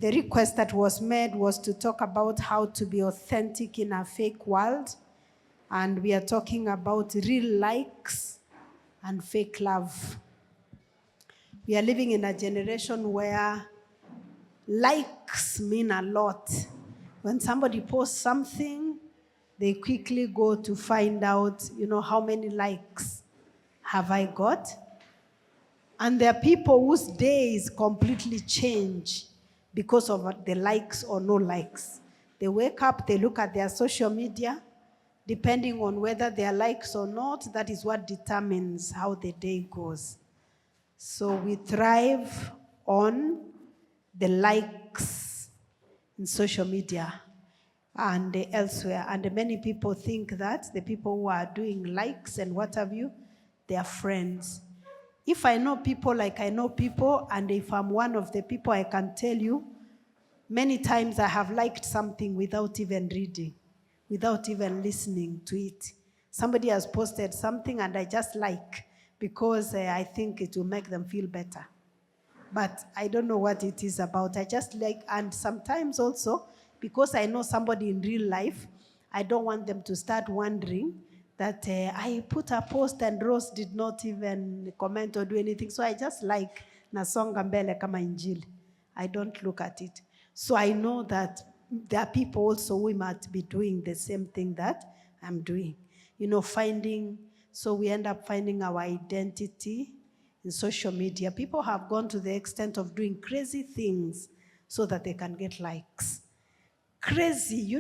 The request that was made was to talk about how to be authentic in a fake world. And we are talking about real likes and fake love. We are living in a generation where likes mean a lot. When somebody posts something, they quickly go to find out, how many likes have I got? And there are people whose days completely change because of the likes or no likes. They wake up, they look at their social media, depending on whether there are likes or not, that is what determines how the day goes. So we thrive on the likes in social media and elsewhere. And many people think that the people who are doing likes and what have you, they are friends. If I know people like I know people, and if I'm one of the people, I can tell you, many times I have liked something without even reading, without even listening to it. Somebody has posted something and I just like because I think it will make them feel better. But I don't know what it is about. I just like, and sometimes also, because I know somebody in real life, I don't want them to start wondering that I put a post and Rose did not even comment or do anything. So I just like nasonga mbele kama injili. I don't look at it. So I know that there are people also who might be doing the same thing that I'm doing. So we end up finding our identity in social media. People have gone to the extent of doing crazy things so that they can get likes. Crazy,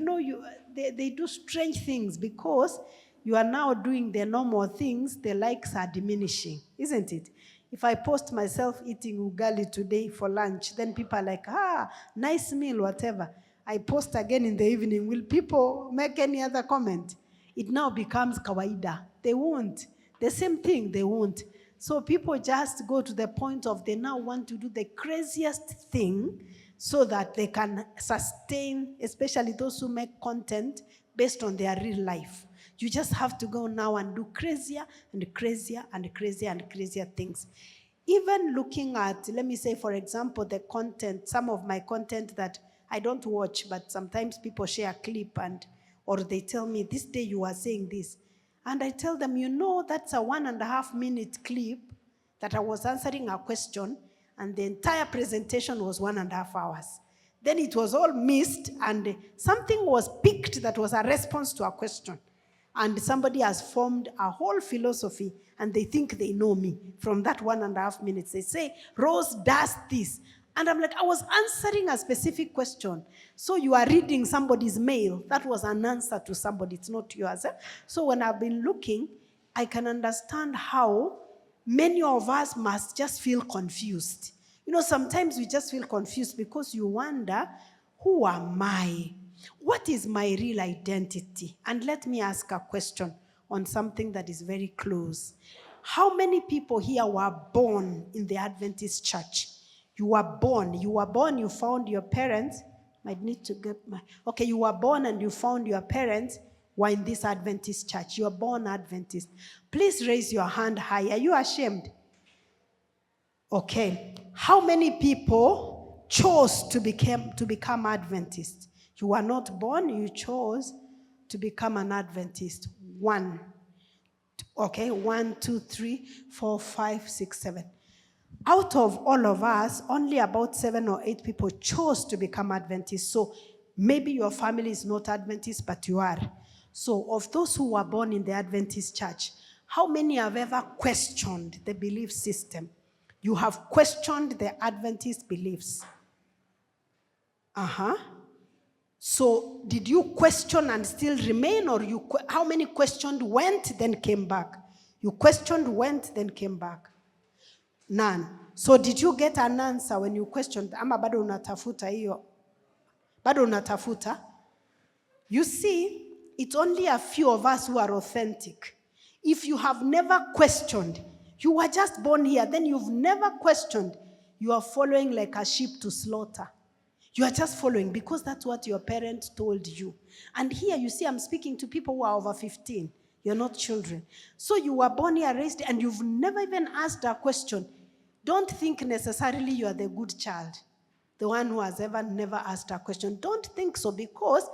they do strange things because you are now doing the normal things, the likes are diminishing, isn't it? If I post myself eating ugali today for lunch, then people are like, nice meal, whatever. I post again in the evening. Will people make any other comment? It now becomes kawaida. They won't. The same thing, they won't. So people just go to the point of they now want to do the craziest thing so that they can sustain, especially those who make content based on their real life. You just have to go now and do crazier and crazier and crazier and crazier things. Even looking at, let me say, for example, the content, some of my content that I don't watch, but sometimes people share a clip or they tell me, this day you are saying this. And I tell them, that's a 1.5 minute clip that I was answering a question, and the entire presentation was 1.5 hours. Then it was all missed, and something was picked that was a response to a question. And somebody has formed a whole philosophy, and they think they know me from that 1.5 minutes. They say, Rose does this. And I'm like, I was answering a specific question. So you are reading somebody's mail. That was an answer to somebody. It's not yours. So when I've been looking, I can understand how many of us must just feel confused. Sometimes we just feel confused because you wonder, who am I? What is my real identity? And let me ask a question on something that is very close. How many people here were born in the Adventist church? You were born, you found your parents. Might need to get you were born and you found your parents were in this Adventist church. You are born Adventist. Please raise your hand high. Are you ashamed? Okay. How many people chose to become Adventist? You were not born, you chose to become an Adventist. 1. Okay, 1, 2, 3, 4, 5, 6, 7. Out of all of us, only about 7 or 8 people chose to become Adventist. So maybe your family is not Adventist, but you are. So of those who were born in the Adventist church, how many have ever questioned the belief system? You have questioned the Adventist beliefs. So did you question and still remain, or how many questioned, went, then came back? You questioned, went, then came back. None. So did you get an answer when you questioned? Ama bado unatafuta hiyo? Bado unatafuta? You see, it's only a few of us who are authentic. If you have never questioned, you were just born here, then you've never questioned, you are following like a sheep to slaughter. You are just following because that's what your parents told you. And here you see I'm speaking to people who are over 15. You're not children. So you were born here, raised, and you've never even asked a question. Don't think necessarily you are the good child. The one who has never asked a question. Don't think so, because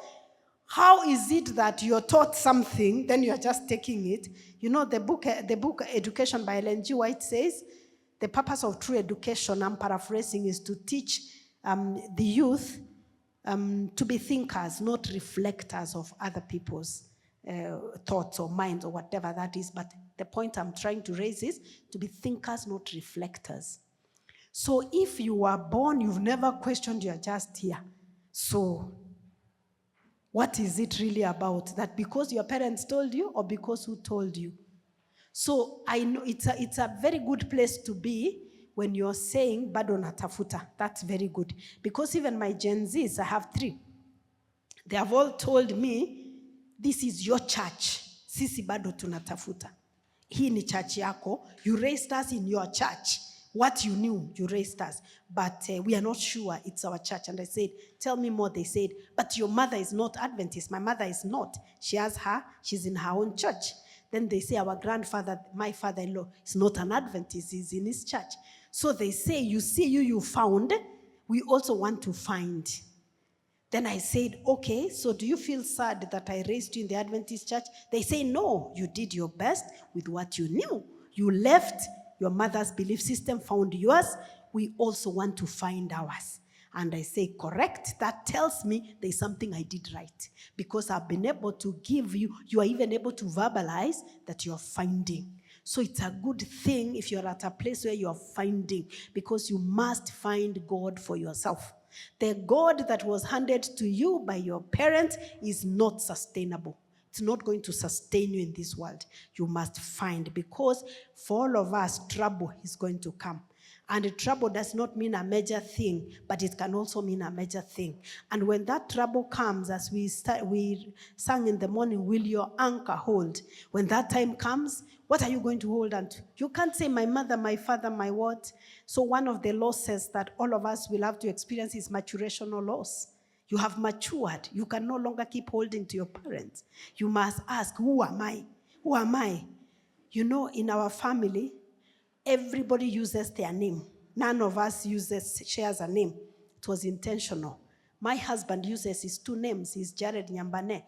how is it that you're taught something, then you're just taking it? You know, the book Education by Ellen G. White says, the purpose of true education, I'm paraphrasing, is to teach the youth to be thinkers, not reflectors of other people's thoughts or minds or whatever that is. But the point I'm trying to raise is to be thinkers, not reflectors. So if you were born, you've never questioned, you're just here. So what is it really about? That because your parents told you, or because who told you? So I know it's a very good place to be when you're saying bado natafuta. That's very good. Because even my Gen Zs, I have 3. They have all told me, this is your church. Sisi bado tunatafuta. Hii ni church yako. You raised us in your church. What you knew, you raised us. But we are not sure it's our church. And I said, tell me more. They said, but your mother is not Adventist. My mother is not. She's in her own church. Then they say, our grandfather, my father-in-law, is not an Adventist. He's in his church. So they say, you see, you found, we also want to find. Then I said, okay, so do you feel sad that I raised you in the Adventist church? They say, no, you did your best with what you knew. You left your mother's belief system, found yours. We also want to find ours. And I say, correct. That tells me there's something I did right. Because I've been able to give you are even able to verbalize that you're finding. So it's a good thing if you're at a place where you're finding, because you must find God for yourself. The God that was handed to you by your parents is not sustainable. It's not going to sustain you in this world. You must find, because for all of us, trouble is going to come. And trouble does not mean a major thing, but it can also mean a major thing. And when that trouble comes, as we sang in the morning, will your anchor hold? When that time comes, what are you going to hold on to? You can't say, my mother, my father, my what? So one of the losses that all of us will have to experience is maturational loss. You have matured. You can no longer keep holding to your parents. You must ask, who am I? Who am I? You know, in our family, everybody uses their name. None of us shares a name. It was intentional. My husband uses his 2 names. He's Jared Nyambane.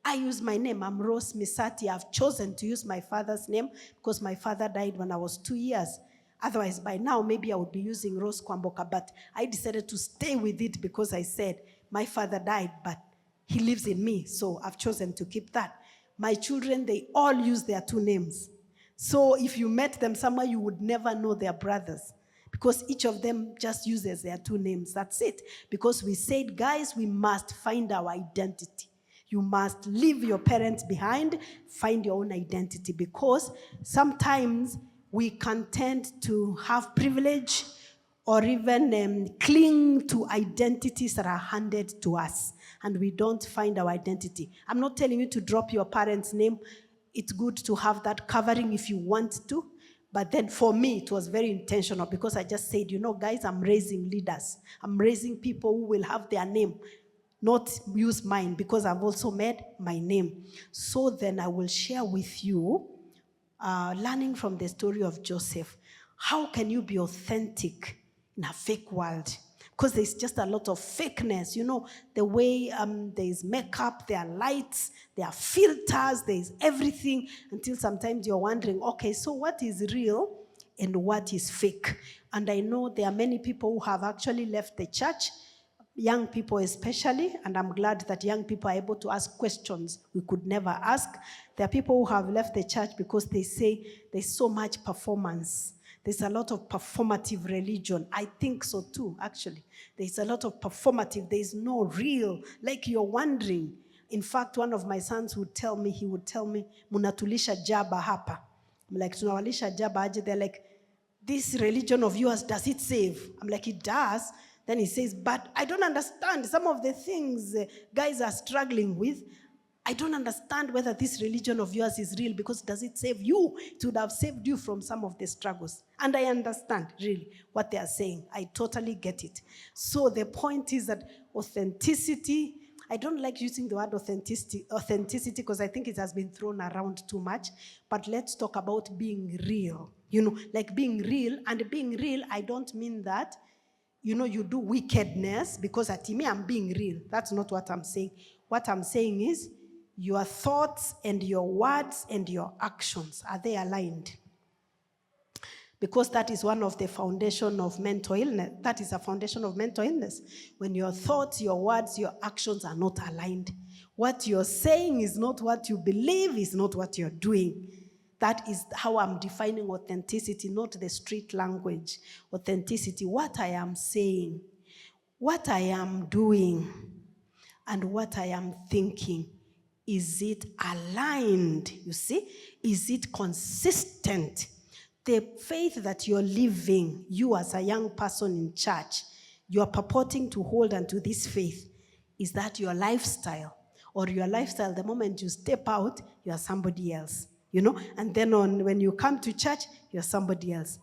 I use my name. I'm Rose Misati. I've chosen to use my father's name because my father died when I was 2 years. Otherwise, by now, maybe I would be using Rose Kwamboka. But I decided to stay with it because I said, my father died, but he lives in me. So I've chosen to keep that. My children, they all use their 2 names. So if you met them somewhere, you would never know their brothers, because each of them just uses their 2 names. That's it. Because we said, guys, we must find our identity. You must leave your parents behind, find your own identity, because sometimes we can tend to have privilege or even cling to identities that are handed to us, and we don't find our identity. I'm not telling you to drop your parents' name. It's good to have that covering if you want to. But then for me, it was very intentional, because I just said, guys, I'm raising leaders. I'm raising people who will have their name, not use mine, because I've also made my name. So then I will share with you, learning from the story of Joseph, how can you be authentic in a fake world? Because there's just a lot of fakeness. The way there's makeup, there are lights, there are filters, there's everything, until sometimes you're wondering, okay, so what is real and what is fake? And I know there are many people who have actually left the church, young people especially, and I'm glad that young people are able to ask questions we could never ask. There are people who have left the church because they say there's so much performance. There's a lot of performative religion. I think so too, actually. There's a lot of performative. There's no real, like you're wondering. In fact, one of my sons would tell me, munatulisha jaba hapa. I'm like, tunawalisha jaba aje? They're like, this religion of yours, does it save? I'm like, it does. Then he says, but I don't understand some of the things guys are struggling with. I don't understand whether this religion of yours is real, because does it save you? It would have saved you from some of the struggles. And I understand really what they are saying. I totally get it. So the point is that authenticity, I don't like using the word authenticity because I think it has been thrown around too much. But let's talk about being real. Like being real. And being real, I don't mean that you do wickedness, because at me I'm being real. That's not what I'm saying. What I'm saying is your thoughts and your words and your actions, are they aligned? Because that is one of the foundation of mental illness. That is a foundation of mental illness. When your thoughts, your words, your actions are not aligned. What you're saying is not what you believe, is not what you're doing. That is how I'm defining authenticity, not the street language. Authenticity, what I am saying, what I am doing, and what I am thinking. Is it aligned? You see? Is it consistent? The faith that you're living, you as a young person in church, you are purporting to hold onto this faith. Is that your lifestyle? Or your lifestyle, the moment you step out, you are somebody else. And then when you come to church, you're somebody else.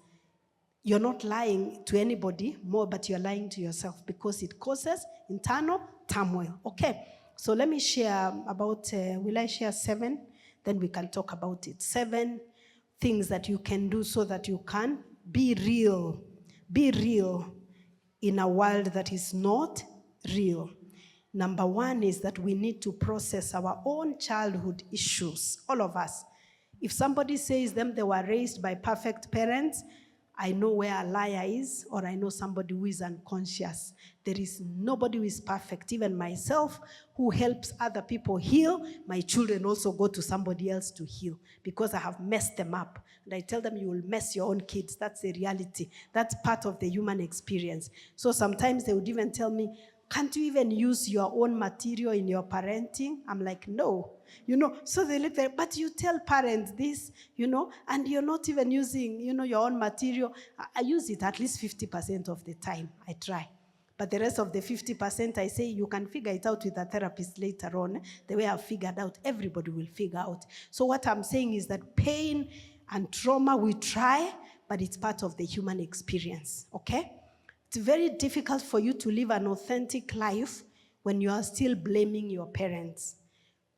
You're not lying to anybody more, but you're lying to yourself, because it causes internal turmoil. Okay, so let me share about, will I share 7? Then we can talk about it. 7 things that you can do so that you can be real. Be real in a world that is not real. Number 1 is that we need to process our own childhood issues, all of us. If somebody says they were raised by perfect parents, I know where a liar is, or I know somebody who is unconscious. There is nobody who is perfect. Even myself, who helps other people heal, my children also go to somebody else to heal, because I have messed them up. And I tell them, you will mess your own kids. That's the reality. That's part of the human experience. So sometimes they would even tell me, can't you even use your own material in your parenting? I'm like, no. So they look there, but you tell parents this, and you're not even using, your own material. I use it at least 50% of the time. I try. But the rest of the 50%, I say, you can figure it out with a therapist later on. The way I've figured out, everybody will figure out. So what I'm saying is that pain and trauma, we try, but it's part of the human experience, okay? It's very difficult for you to live an authentic life when you are still blaming your parents.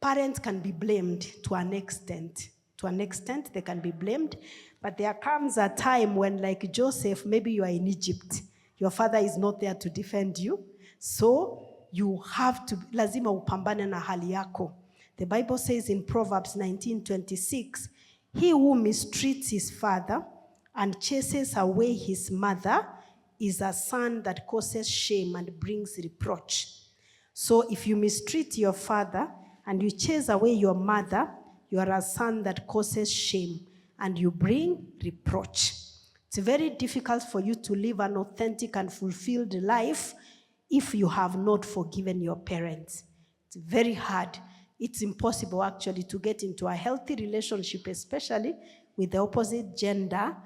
Parents can be blamed to an extent. To an extent, they can be blamed. But there comes a time when, like Joseph, maybe you are in Egypt. Your father is not there to defend you. So you have to, lazima upambane na hali yako. The Bible says in Proverbs 19:26, he who mistreats his father and chases away his mother is a son that causes shame and brings reproach. So if you mistreat your father and you chase away your mother, you are a son that causes shame and you bring reproach. It's very difficult for you to live an authentic and fulfilled life if you have not forgiven your parents. It's very hard. It's impossible actually to get into a healthy relationship, especially with the opposite gender,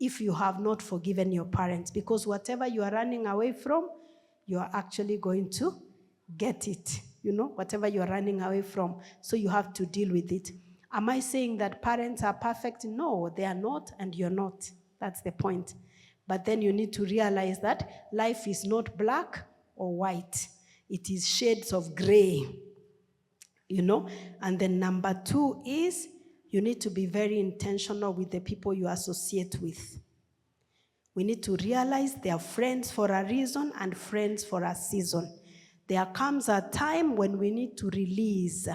if you have not forgiven your parents, because whatever you are running away from, you are actually going to get it, whatever you are running away from. So you have to deal with it. Am I saying that parents are perfect? No, they are not, and you're not. That's the point. But then you need to realize that life is not black or white. It is shades of gray, And then number 2 is, you need to be very intentional with the people you associate with. We need to realize they are friends for a reason and friends for a season. There comes a time when we need to release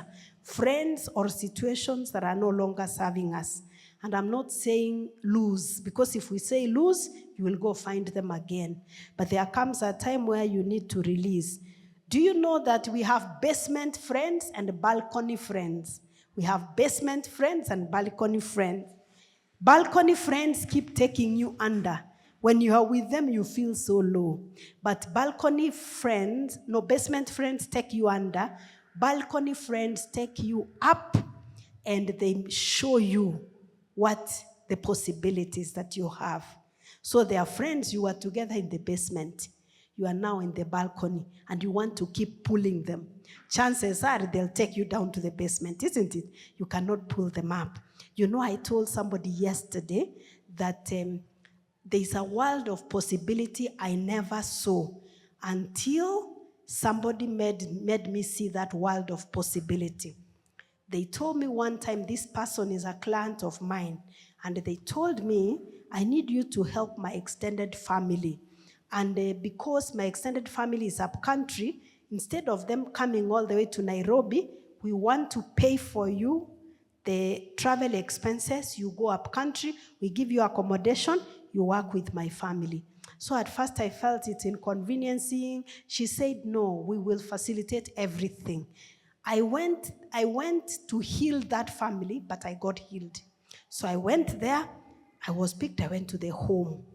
friends or situations that are no longer serving us. And I'm not saying lose, because if we say lose, you will go find them again. But there comes a time where you need to release. Do you know that we have basement friends and balcony friends? We have basement friends and balcony friends. Balcony friends keep taking you under. When you are with them, you feel so low. But basement friends take you under. Balcony friends take you up, and they show you what the possibilities that you have. So they are friends, you are together in the basement. You are now in the balcony, and you want to keep pulling them. Chances are they'll take you down to the basement, isn't it? You cannot pull them up. I told somebody yesterday that there's a world of possibility I never saw until somebody made me see that world of possibility. They told me one time, this person is a client of mine, and they told me, I need you to help my extended family. And because my extended family is up country, instead of them coming all the way to Nairobi, we want to pay for you the travel expenses. You go up country, we give you accommodation, you work with my family. So at first I felt it inconveniencing. She said, no, we will facilitate everything. I went to heal that family, but I got healed. So I went there, I was picked, I went to the home.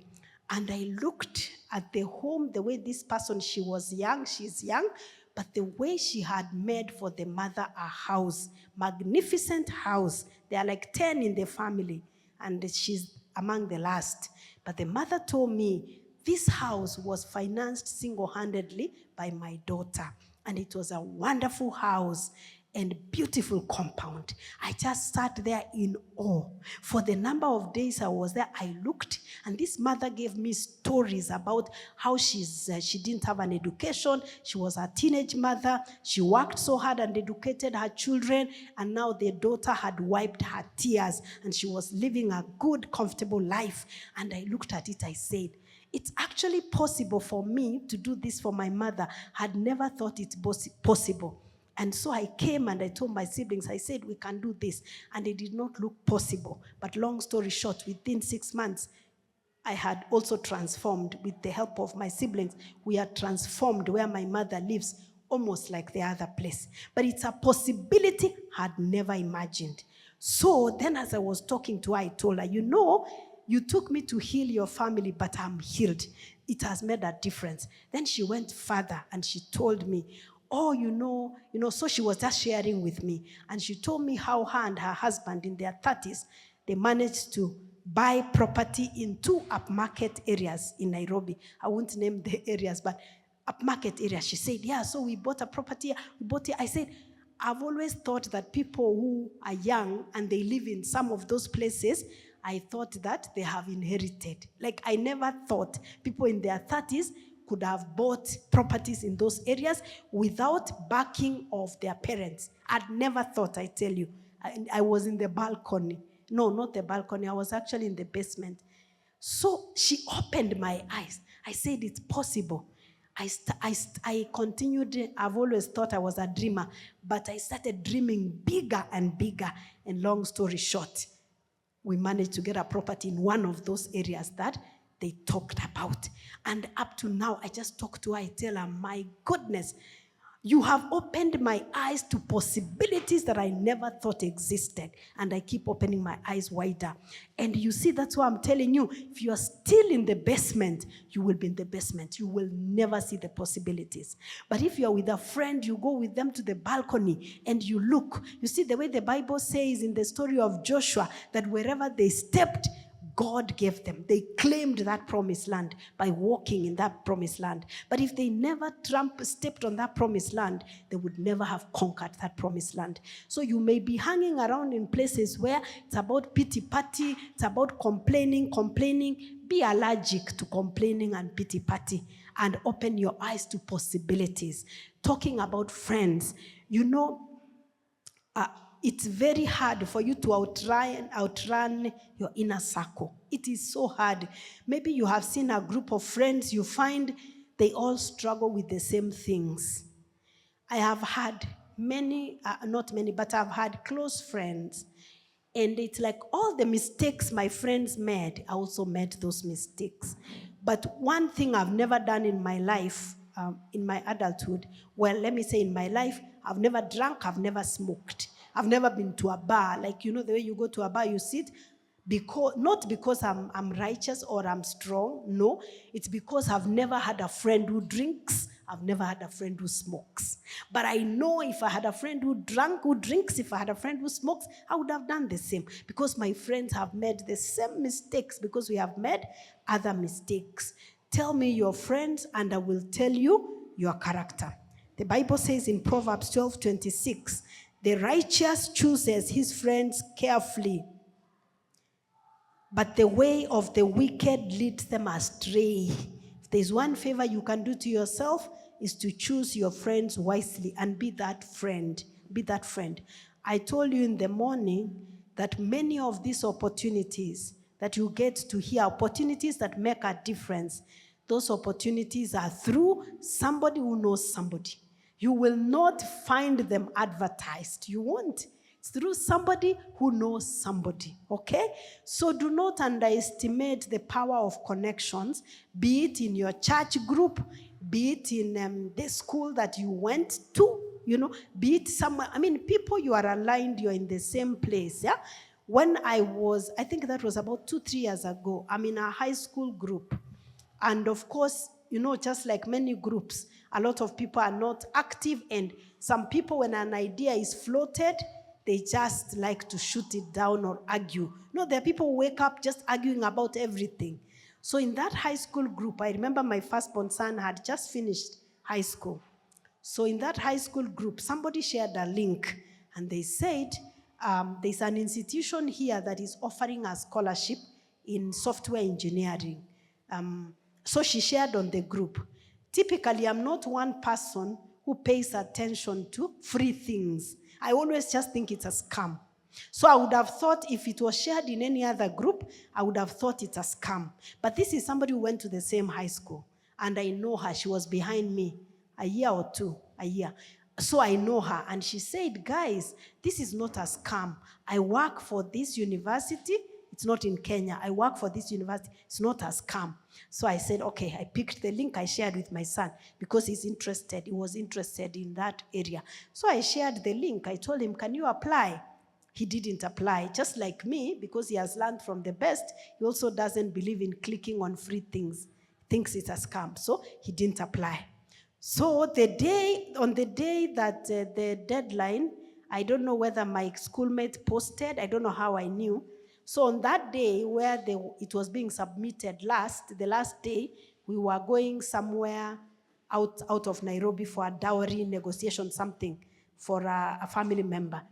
And I looked at the home, the way this person, she was young, she's young, but the way she had made for the mother a house, magnificent house. There are like 10 in the family, and she's among the last. But the mother told me this house was financed single-handedly by my daughter, and it was a wonderful house and beautiful compound. I just sat there in awe. For the number of days I was there, I looked, and this mother gave me stories about how she didn't have an education. She was a teenage mother. She worked so hard and educated her children, and now their daughter had wiped her tears, and she was living a good, comfortable life. And I looked at it, I said, it's actually possible for me to do this for my mother. I had never thought it possible. And so I came and I told my siblings, I said, we can do this. And it did not look possible. But long story short, within 6 months, I had also transformed with the help of my siblings. We are transformed where my mother lives, almost like the other place. But it's a possibility I had never imagined. So then as I was talking to her, I told her, you know, you took me to heal your family, but I'm healed. It has made a difference. Then she went further and she told me, oh, you know, so she was just sharing with me. And she told me how her and her husband in their 30s, they managed to buy property in 2 upmarket areas in Nairobi. I won't name the areas, but upmarket areas. She said, yeah, so we bought a property, we bought it. I said, I've always thought that people who are young and they live in some of those places, I thought that they have inherited. Like I never thought people in their 30s could have bought properties in those areas without backing of their parents. I'd never thought, I tell you. I was in the balcony. No, not the balcony. I was actually in the basement. So she opened my eyes. I said, it's possible. I continued. I've always thought I was a dreamer, but I started dreaming bigger and bigger. And long story short, we managed to get a property in one of those areas that they talked about. And up to now, I just talk to her, I tell her, my goodness, you have opened my eyes to possibilities that I never thought existed. And I keep opening my eyes wider. And you see, that's why I'm telling you, if you are still in the basement, you will be in the basement. You will never see the possibilities. But if you are with a friend, you go with them to the balcony and you look. You see the way the Bible says in the story of Joshua, that wherever they stepped, God gave them. They claimed that promised land by walking in that promised land. But if they never stepped on that promised land, they would never have conquered that promised land. So you may be hanging around in places where it's about pity party, it's about complaining. Be allergic to complaining and pity party and open your eyes to possibilities. Talking about friends, you know, it's very hard for you to outrun your inner circle. It is so hard. Maybe you have seen a group of friends, you find they all struggle with the same things. I have had not many, but I've had close friends. And it's like all the mistakes my friends made, I also made those mistakes. But one thing I've never done in my life, in my adulthood, well, let me say in my life, I've never drunk, I've never smoked. I've never been to a bar. Like, you know, the way you go to a bar, you sit. Not because I'm righteous or I'm strong. No, it's because I've never had a friend who drinks. I've never had a friend who smokes. But I know if I had a friend who drinks, if I had a friend who smokes, I would have done the same. Because my friends have made the same mistakes, because we have made other mistakes. Tell me your friends and I will tell you your character. The Bible says in Proverbs 12:26, the righteous chooses his friends carefully, but the way of the wicked leads them astray. If there's one favor you can do to yourself, is to choose your friends wisely and be that friend. Be that friend. I told you in the morning that many of these opportunities that you get to hear, opportunities that make a difference, Those opportunities are through somebody who knows somebody. You will not find them advertised. You won't. It's through somebody who knows somebody, okay? So do not underestimate the power of connections, be it in your church group, be it in the school that you went to, be it somewhere. I mean, people you are aligned, you're in the same place, yeah? When I think that was about 2-3 years ago, I'm in a high school group. And of course, just like many groups, a lot of people are not active, and some people, when an idea is floated, they just like to shoot it down or argue. There are people who wake up just arguing about everything. So in that high school group, I remember my firstborn son had just finished high school. So in that high school group, somebody shared a link, and they said, there's an institution here that is offering a scholarship in software engineering. So she shared on the group. Typically, I'm not one person who pays attention to free things. I always just think it's a scam. So I would have thought if it was shared in any other group, I would have thought it's a scam. But this is somebody who went to the same high school, and I know her. She was behind me a year or two. So I know her, and she said, guys, this is not a scam. I work for this university. It's not in Kenya. I work for this university. It's not a scam. So I said, okay, I picked the link. I shared with my son because he's interested. He was interested in that area. So I shared the link. I told him, can you apply? He didn't apply. Just like me, because he has learned from the best, he also doesn't believe in clicking on free things. Thinks it's a scam. So he didn't apply. So on the day that the deadline, I don't know whether my schoolmate posted. I don't know how I knew. So on that day where it was being submitted the last day, we were going somewhere out of Nairobi for a dowry negotiation, something for a family member.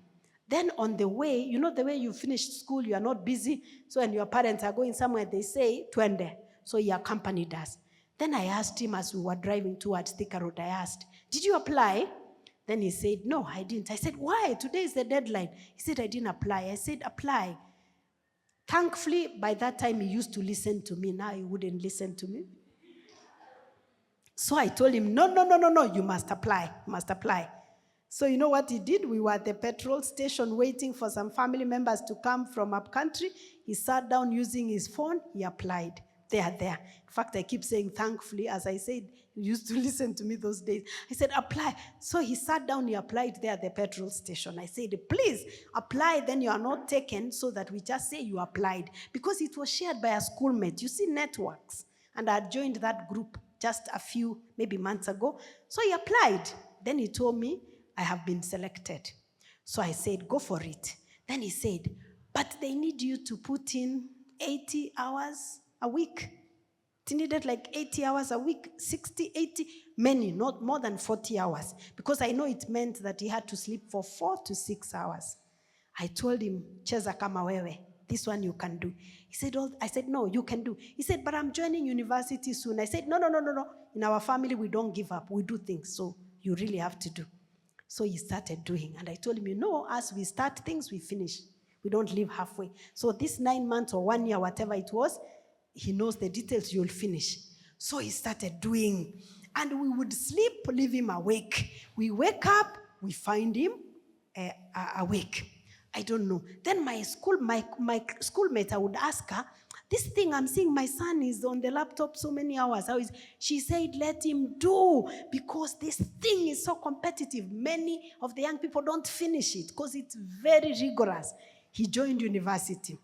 Then on the way, the way you finish school, you are not busy. So when your parents are going somewhere, they say, twende. So he accompanied us. Then I asked him as we were driving towards Thika Road, I asked, did you apply? Then he said, no, I didn't. I said, why? Today is the deadline. He said, I didn't apply. I said, apply. Thankfully, by that time, he used to listen to me. Now he wouldn't listen to me. So I told him, no, you must apply. You must apply. So you know what he did? We were at the petrol station waiting for some family members to come from up country. He sat down using his phone. He applied. There. In fact, I keep saying thankfully. As I said, he used to listen to me those days. I said, apply. So he sat down, he applied there at the petrol station. I said, please apply, then you are not taken, so that we just say you applied. Because it was shared by a schoolmate. You see, networks. And I had joined that group just a few, maybe months ago. So he applied. Then he told me, I have been selected. So I said, go for it. Then he said, but they need you to put in 80 hours a week. It needed like 80 hours a week, 60, 80, many, not more than 40 hours. Because I know it meant that he had to sleep for 4 to 6 hours. I told him, cheza kama wewe. This one you can do. He said, I said, no, you can do. He said, but I'm joining university soon. I said, no. In our family, we don't give up. We do things. So you really have to do. So he started doing. And I told him, as we start things, we finish. We don't leave halfway. So this 9 months or 1 year, whatever it was, he knows the details, you'll finish. So he started doing. And we would sleep, leave him awake. We wake up, we find him awake. I don't know. Then my schoolmate, I would ask her, this thing I'm seeing my son is on the laptop so many hours. She said, let him do, because this thing is so competitive. Many of the young people don't finish it because it's very rigorous. He joined university.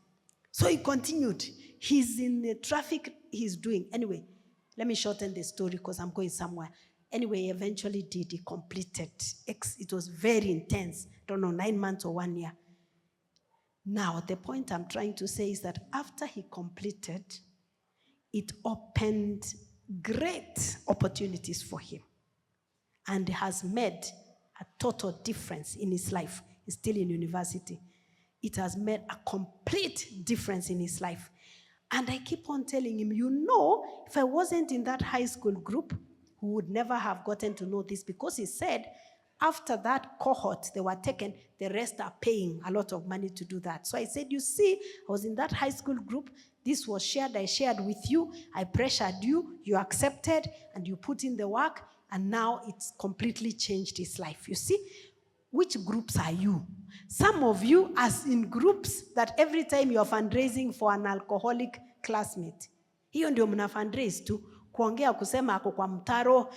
So he continued. He's in the traffic, he's doing. Anyway, let me shorten the story because I'm going somewhere. Anyway, he eventually did. He completed. It was very intense. I don't know, 9 months or 1 year. Now, the point I'm trying to say is that after he completed, it opened great opportunities for him and has made a total difference in his life. He's still in university. It has made a complete difference in his life. And I keep on telling him, if I wasn't in that high school group, we would never have gotten to know this, because he said after that cohort they were taken, the rest are paying a lot of money to do that. So I said, you see, I was in that high school group. This was shared, I shared with you, I pressured you, you accepted, and you put in the work, and now it's completely changed his life. You see? Which groups are you? Some of you are in groups that every time you are fundraising for an alcoholic classmate, hiyo ndio mna fundraise tu, kuongea kusema ako kwa mtaro,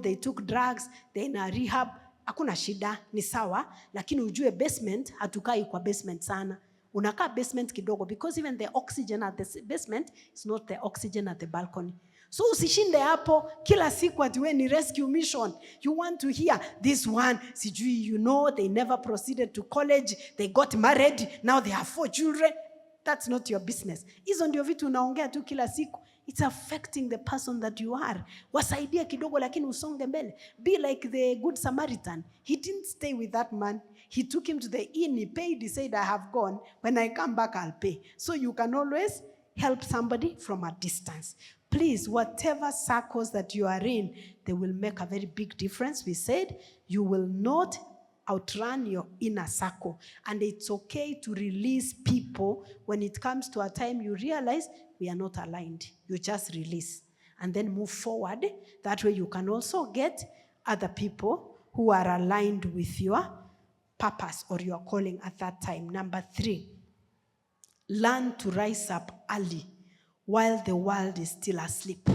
they took drugs, they in a rehab, hakuna shida, ni sawa, lakini ujue basement, hatukai kwa basement sana. Unakaa basement kidogo, because even the oxygen at the basement is not the oxygen at the balcony. So usishinde hapo kila siku ati we ni rescue mission. You want to hear this one, sijui, they never proceeded to college, they got married, now they have 4 children. That's not your business. Hizo ndio vitu unaongea tu kila siku. It's affecting the person that you are. Wasaidia kidogo lakini usonge mbele. Be like the good Samaritan. He didn't stay with that man. He took him to the inn, he paid, he said, I have gone. When I come back, I'll pay. So you can always help somebody from a distance. Please, whatever circles that you are in, they will make a very big difference. We said you will not outrun your inner circle. And it's okay to release people when it comes to a time you realize we are not aligned. You just release and then move forward. That way you can also get other people who are aligned with your purpose or your calling at that time. Number 3, learn to rise up early while the world is still asleep.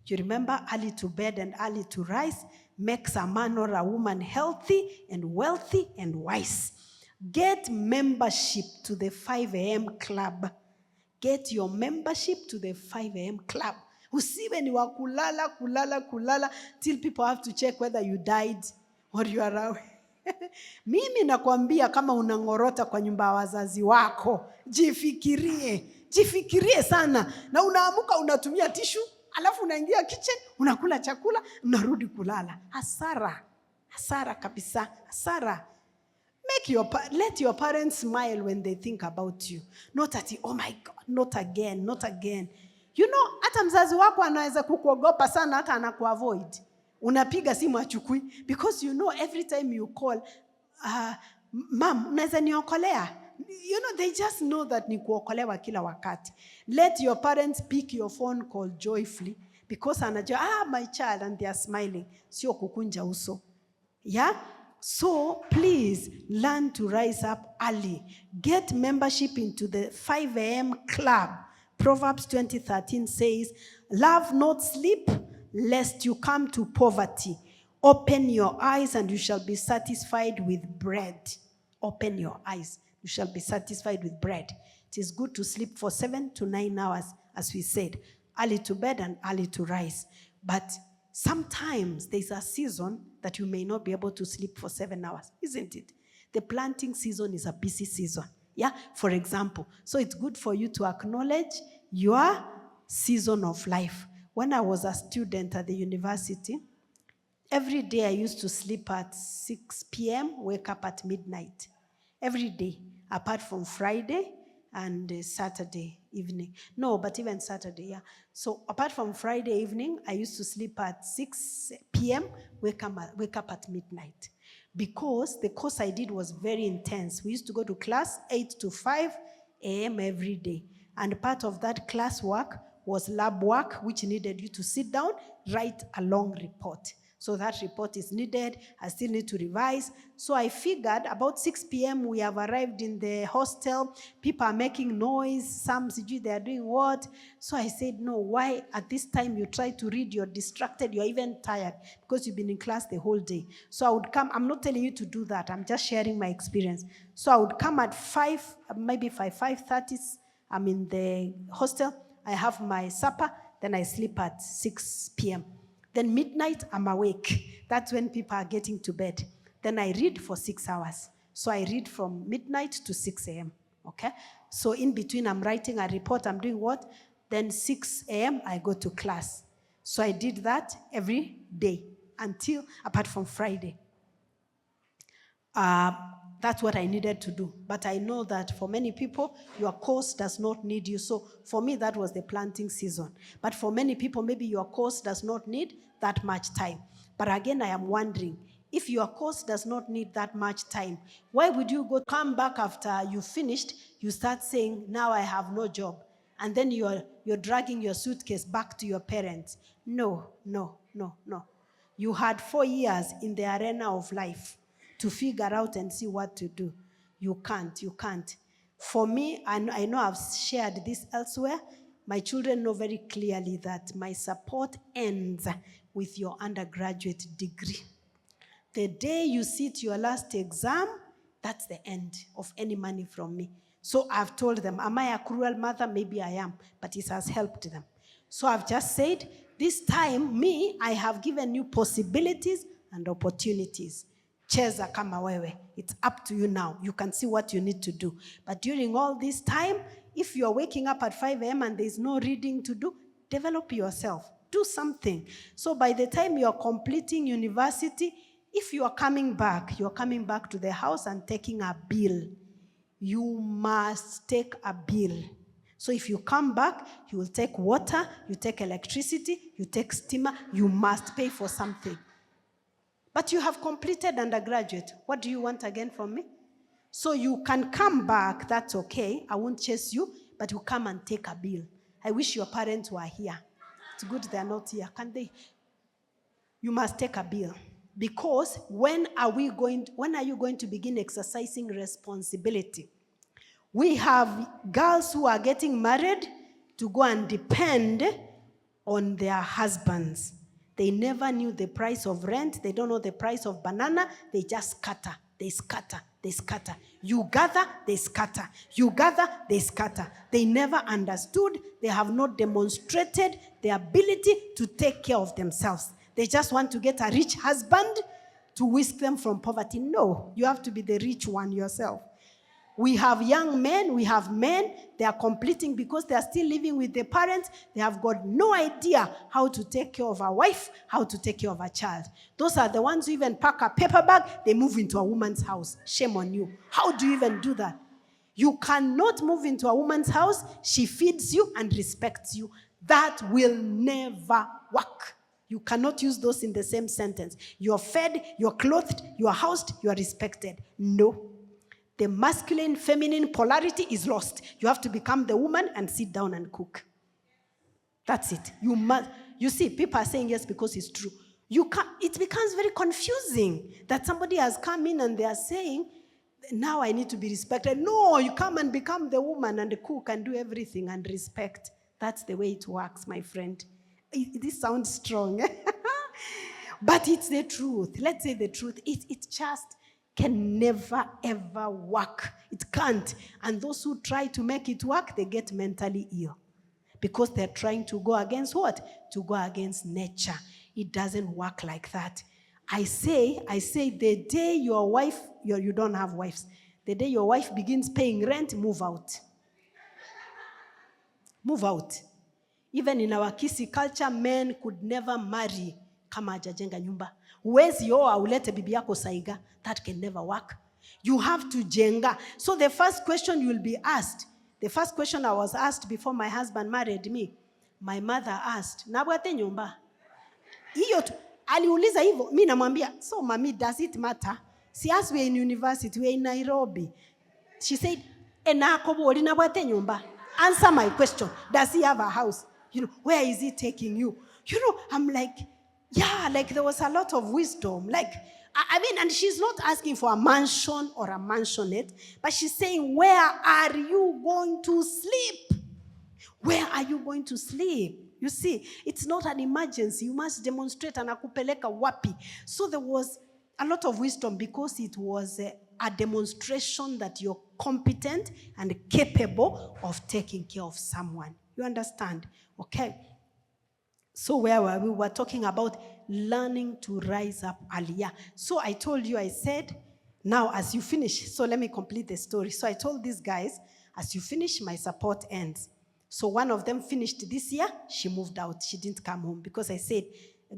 You remember, early to bed and early to rise makes a man or a woman healthy and wealthy and wise. Get membership to the 5 a.m. club. Get your membership to the 5 a.m. club. Usiwe ni wa kulala till people have to check whether you died or you are away. Mimi nakwambia kama unangorota kwa nyumba ya wazazi wako, jifikirie sana, na unaamuka unatumia tishu, alafu unaingia kitchen, unakula chakula, unarudi kulala. Hasara kabisa, hasara. Let your parents smile when they think about you. Not at, oh my God, not again. Hata mzazi wako anaweza kukuogopa sana, hata anakuavoid. Unapiga simu achukui, because every time you call, mom, unaweza niokolea? They just know that ni kuokolewa kila wakati. Let your parents pick your phone call joyfully, because anajua, my child, and they are smiling. Sio kukunja uso. Yeah? So please learn to rise up early. Get membership into the 5 a.m. club. Proverbs 20:13 says, love not sleep, lest you come to poverty. Open your eyes and you shall be satisfied with bread. Open your eyes. You shall be satisfied with bread. It is good to sleep for 7 to 9 hours, as we said. Early to bed and early to rise. But sometimes there's a season that you may not be able to sleep for 7 hours, isn't it? The planting season is a busy season. Yeah, for example. So it's good for you to acknowledge your season of life. When I was a student at the university, every day I used to sleep at 6 p.m., wake up at midnight. Every day, apart from Friday and Saturday evening. No, but even Saturday, yeah. So apart from Friday evening, I used to sleep at 6 p.m., wake up at midnight. Because the course I did was very intense. We used to go to class 8 to 5 a.m. every day. And part of that class work was lab work, which needed you to sit down, write a long report. So that report is needed. I still need to revise. So I figured about 6 p.m. we have arrived in the hostel. People are making noise. Some they are doing what? So I said, no, why at this time you try to read, you're distracted, you're even tired because you've been in class the whole day. So I would come. I'm not telling you to do that. I'm just sharing my experience. So I would come at 5, maybe 5:30. I'm in the hostel. I have my supper. Then I sleep at 6 p.m. Then midnight, I'm awake. That's when people are getting to bed. Then I read for 6 hours. So I read from midnight to 6 a.m. Okay? So in between, I'm writing a report. I'm doing what? Then 6 a.m., I go to class. So I did that every day until, apart from Friday. That's what I needed to do. But I know that for many people, your course does not need you. So for me, that was the planting season. But for many people, maybe your course does not need that much time. But again, I am wondering, if your course does not need that much time, why would you come back after you finished, you start saying, now I have no job. and then you're dragging your suitcase back to your parents. No. You had 4 years in the arena of life to figure out and see what to do. You can't. For me, and I know I've shared this elsewhere, my children know very clearly that my support ends with your undergraduate degree. The day you sit your last exam, that's the end of any money from me. So I've told them, am I a cruel mother? Maybe I am, but it has helped them. So I've just said, this time, I have given you possibilities and opportunities. Cheza kama wewe. It's up to you now. You can see what you need to do. But during all this time, if you're waking up at 5 a.m. and there's no reading to do, develop yourself. Do something. So by the time you're completing university, if you are coming back to the house and taking a bill. You must take a bill. So if you come back, you will take water, you take electricity, you take steamer, you must pay for something. But you have completed undergraduate. What do you want again from me? So you can come back, that's okay. I won't chase you, but you come and take a bill. I wish your parents were here. It's good they're not here. Can they? You must take a bill. Because when are you going to begin exercising responsibility? We have girls who are getting married to go and depend on their husbands. They never knew the price of rent. They don't know the price of banana. They just scatter. They scatter. You gather, they scatter. You gather, they scatter. They never understood. They have not demonstrated the ability to take care of themselves. They just want to get a rich husband to whisk them from poverty. No, you have to be the rich one yourself. We have young men, we have men, they are completing because they are still living with their parents. They have got no idea how to take care of a wife, how to take care of a child. Those are the ones who even pack a paper bag, they move into a woman's house. Shame on you. How do you even do that? You cannot move into a woman's house, she feeds you and respects you. That will never work. You cannot use those in the same sentence. You're fed, you're clothed, you're housed, you're respected. No. The masculine, feminine polarity is lost. You have to become the woman and sit down and cook. That's it. You see, people are saying yes because it's true. It becomes very confusing that somebody has come in and they are saying, now I need to be respected. No, you come and become the woman and cook and do everything and respect. That's the way it works, my friend. This sounds strong. But it's the truth. Let's say the truth. It just can never, ever work. It can't. And those who try to make it work, they get mentally ill. Because they're trying to go against what? To go against nature. It doesn't work like that. I say, the day your wife, you don't have wives, the day your wife begins paying rent, move out. Move out. Even in our Kisi culture, men could never marry kama hajajenga nyumba. Huwezi oa ulete bibi yako saiga. That can never work. You have to jenga. So the first question you will be asked, the first question I was asked before my husband married me, my mother asked, nabwate nyumba? Hiyo tu. Aliuliza hivyo, mimi namwambia, so mommy, does it matter? See, as we're in university, we're in Nairobi. She said, enakobo nabwate nyumba? Answer my question. Does he have a house? Where is he taking you? I'm like, yeah, like there was a lot of wisdom. Like, and she's not asking for a mansion or a mansionette, but she's saying, where are you going to sleep? Where are you going to sleep? You see, it's not an emergency. You must demonstrate anakupeleka wapi. So there was a lot of wisdom because it was a demonstration that you're competent and capable of taking care of someone. You understand? Okay. So where were we? We were talking about learning to rise up earlier. So I told you, I said, now as you finish, so let me complete the story. So I told these guys, as you finish, my support ends. So one of them finished this year, she moved out. She didn't come home because I said,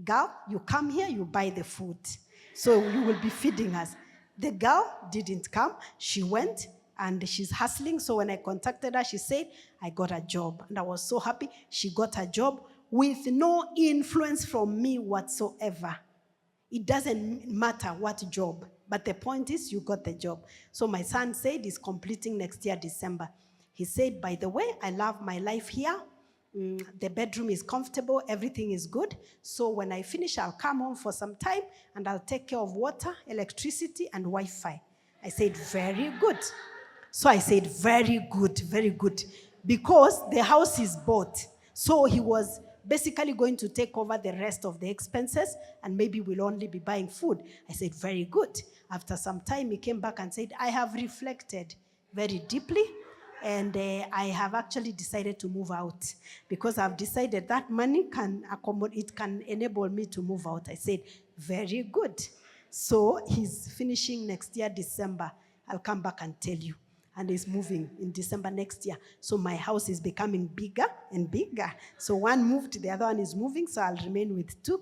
girl, you come here, you buy the food. So you will be feeding us. The girl didn't come. She went and she's hustling. So when I contacted her, she said, I got a job. And I was so happy. She got a job with no influence from me whatsoever. It doesn't matter what job. But the point is, you got the job. So my son said he's completing next year, December. He said, by the way, I love my life here. The bedroom is comfortable, everything is good. So when I finish, I'll come home for some time and I'll take care of water, electricity, and Wi-Fi. I said, very good. So I said, very good, very good. Because the house is bought. So he was basically going to take over the rest of the expenses and maybe we'll only be buying food. I said, very good. After some time, he came back and said, I have reflected very deeply. And I have actually decided to move out because I've decided that money can enable me to move out. I said, very good. So he's finishing next year, December. I'll come back and tell you. And he's moving in December next year. So my house is becoming bigger and bigger. So one moved, the other one is moving, so I'll remain with two.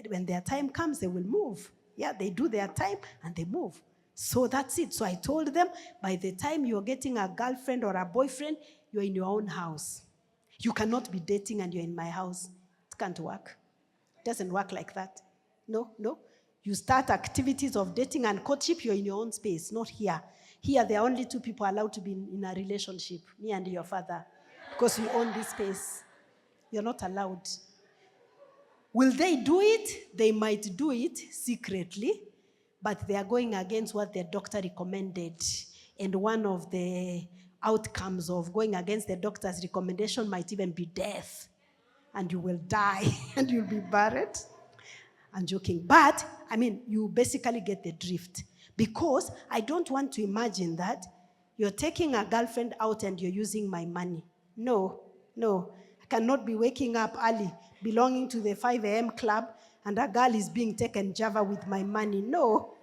When their time comes, they will move. Yeah, they do their time and they move. So that's it. So I told them, by the time you're getting a girlfriend or a boyfriend, you're in your own house. You cannot be dating and you're in my house. It can't work. It doesn't work like that. No. You start activities of dating and courtship, you're in your own space, not here. Here, there are only two people allowed to be in a relationship, me and your father, because we own this space. You're not allowed. Will they do it? They might do it secretly, but they are going against what their doctor recommended. And one of the outcomes of going against the doctor's recommendation might even be death. And you will die and you'll be buried. I'm joking. But, you basically get the drift. Because I don't want to imagine that you're taking a girlfriend out and you're using my money. No. I cannot be waking up early, belonging to the 5 a.m. club, and a girl is being taken Java with my money. No.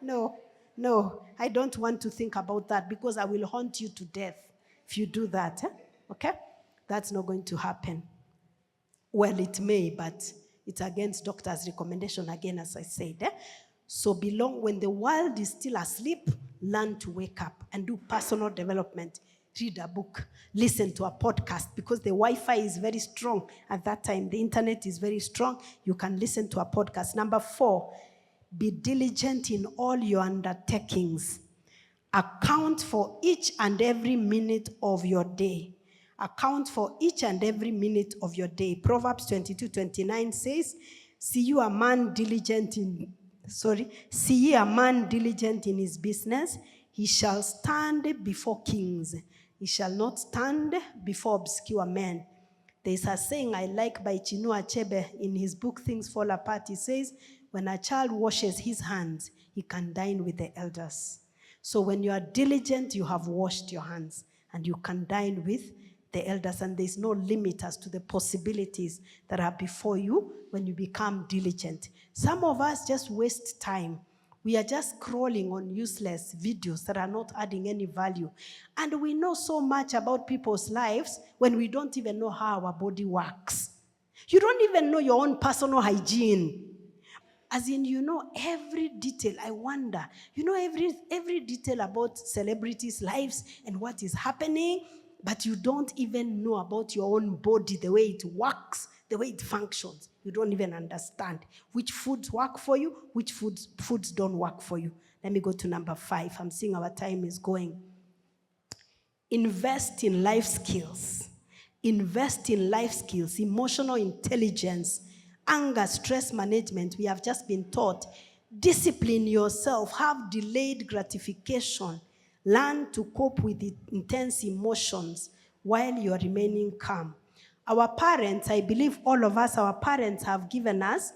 I don't want to think about that because I will haunt you to death if you do that. Okay? That's not going to happen. Well, it may, but it's against doctor's recommendation again, as I said. So when the world is still asleep, learn to wake up and do personal development. Read a book, listen to a podcast, because the Wi-Fi is very strong at that time. The internet is very strong. You can listen to a podcast. Number 4, be diligent in all your undertakings. Account for each and every minute of your day. Account for each and every minute of your day. Proverbs 22:29 says, See ye a man diligent in his business, he shall stand before kings. He shall not stand before obscure men. There's a saying I like by Chinua Achebe in his book, Things Fall Apart. He says, when a child washes his hands, he can dine with the elders. So when you are diligent, you have washed your hands and you can dine with the elders, and there's no limit as to the possibilities that are before you when you become diligent. Some of us just waste time. We are just scrolling on useless videos that are not adding any value. And we know so much about people's lives when we don't even know how our body works. You don't even know your own personal hygiene. As in, every detail. I wonder, every detail about celebrities' lives and what is happening, but you don't even know about your own body, the way it works, the way it functions. You don't even understand which foods work for you, which foods don't work for you. Let me go to number 5. I'm seeing our time is going. Invest in life skills. Invest in life skills, emotional intelligence, anger, stress management. We have just been taught. Discipline yourself. Have delayed gratification. Learn to cope with intense emotions while you are remaining calm. Our parents, I believe all of us, our parents have given us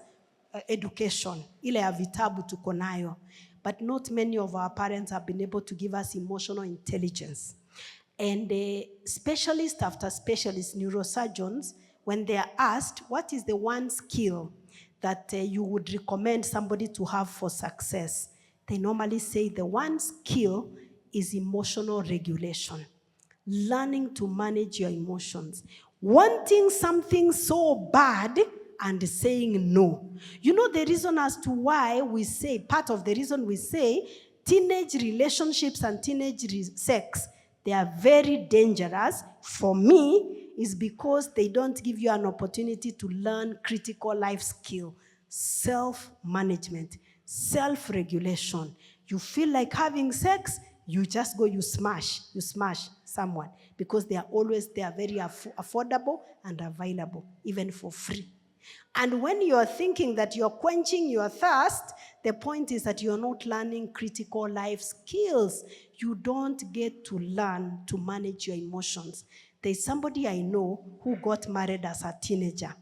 education. Ile ya vitabu tuko nayo. But not many of our parents have been able to give us emotional intelligence. And specialist after specialist, neurosurgeons, when they are asked, what is the one skill that you would recommend somebody to have for success? They normally say the one skill is emotional regulation. Learning to manage your emotions. Wanting something so bad and saying no. The reason as to why we say, part of the reason we say teenage relationships and teenage sex, they are very dangerous for me, is because they don't give you an opportunity to learn critical life skill, self-management, self-regulation. You feel like having sex, You just go, you smash someone, because they are very affordable and available, even for free. And when you are thinking that you're quenching your thirst, the point is that you're not learning critical life skills. You don't get to learn to manage your emotions. There's somebody I know who got married as a teenager.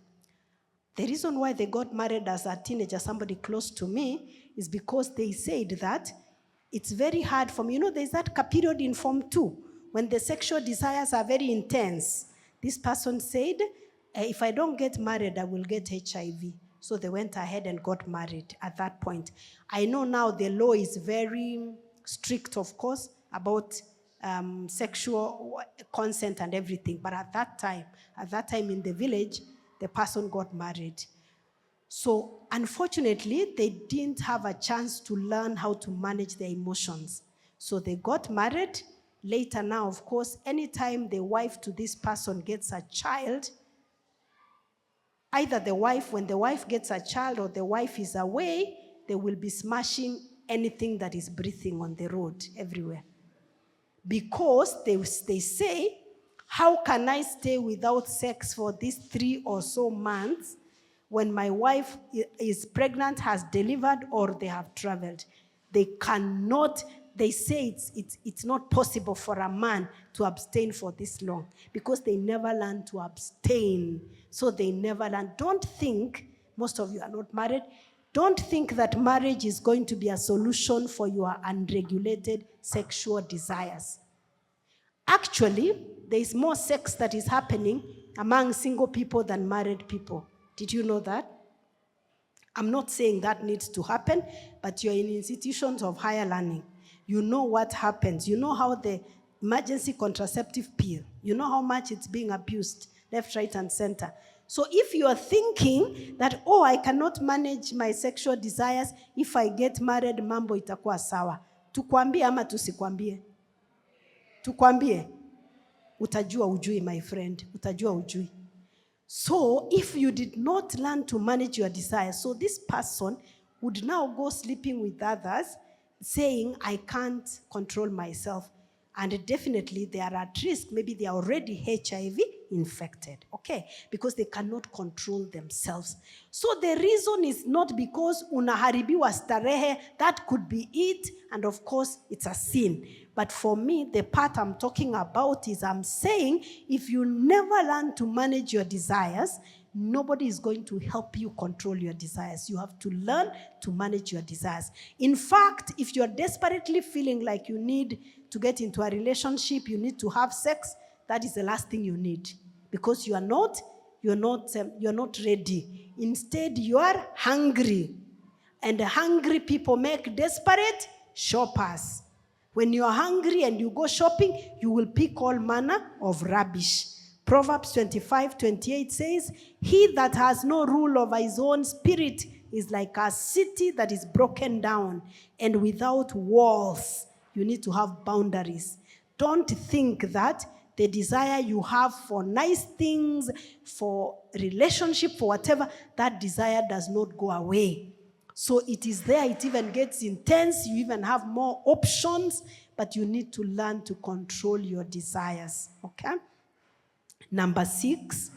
The reason why they got married as a teenager, somebody close to me, is because they said that it's very hard for me. There's that period in Form 2 when the sexual desires are very intense. This person said, if I don't get married, I will get HIV. So they went ahead and got married at that point. I know now the law is very strict, of course, about sexual consent and everything. But at that time in the village, the person got married. So unfortunately, they didn't have a chance to learn how to manage their emotions. So they got married. Later now, of course, anytime the wife to this person gets a child, either when the wife gets a child or the wife is away, they will be smashing anything that is breathing on the road everywhere. Because they say, how can I stay without sex for these 3 or so months when my wife is pregnant, has delivered, or they have traveled? They cannot, they say it's not possible for a man to abstain for this long, because they never learn to abstain. So they never learn. Don't think, most of you are not married, don't think that marriage is going to be a solution for your unregulated sexual desires. Actually, there is more sex that is happening among single people than married people. Did you know that? I'm not saying that needs to happen, but you're in institutions of higher learning. You know what happens. You know how the emergency contraceptive pill, you know how much it's being abused, left, right, and center. So if you are thinking that, I cannot manage my sexual desires, if I get married, mambo itakuwa sawa. Tukwambie ama tusikwambie? Tukwambie? Utajua ujui, my friend. Utajua ujui. So if you did not learn to manage your desires, so this person would now go sleeping with others saying, I can't control myself. And definitely they are at risk. Maybe they are already HIV infected, okay? Because they cannot control themselves. So the reason is not because unaharibiwa starehe, that could be it, and of course it's a sin. But for me, the part I'm talking about is I'm saying, if you never learn to manage your desires, nobody is going to help you control your desires. You have to learn to manage your desires. In fact, if you're desperately feeling like you need to get into a relationship, you need to have sex, that is the last thing you need. Because you're not ready. Instead, you are hungry. And hungry people make desperate shoppers. When you are hungry and you go shopping, you will pick all manner of rubbish. Proverbs 25:28 says, he that has no rule over his own spirit is like a city that is broken down and without walls. You need to have boundaries. Don't think that the desire you have for nice things, for relationship, for whatever, that desire does not go away. So it is there, it even gets intense, you even have more options, but you need to learn to control your desires, okay? Number 6,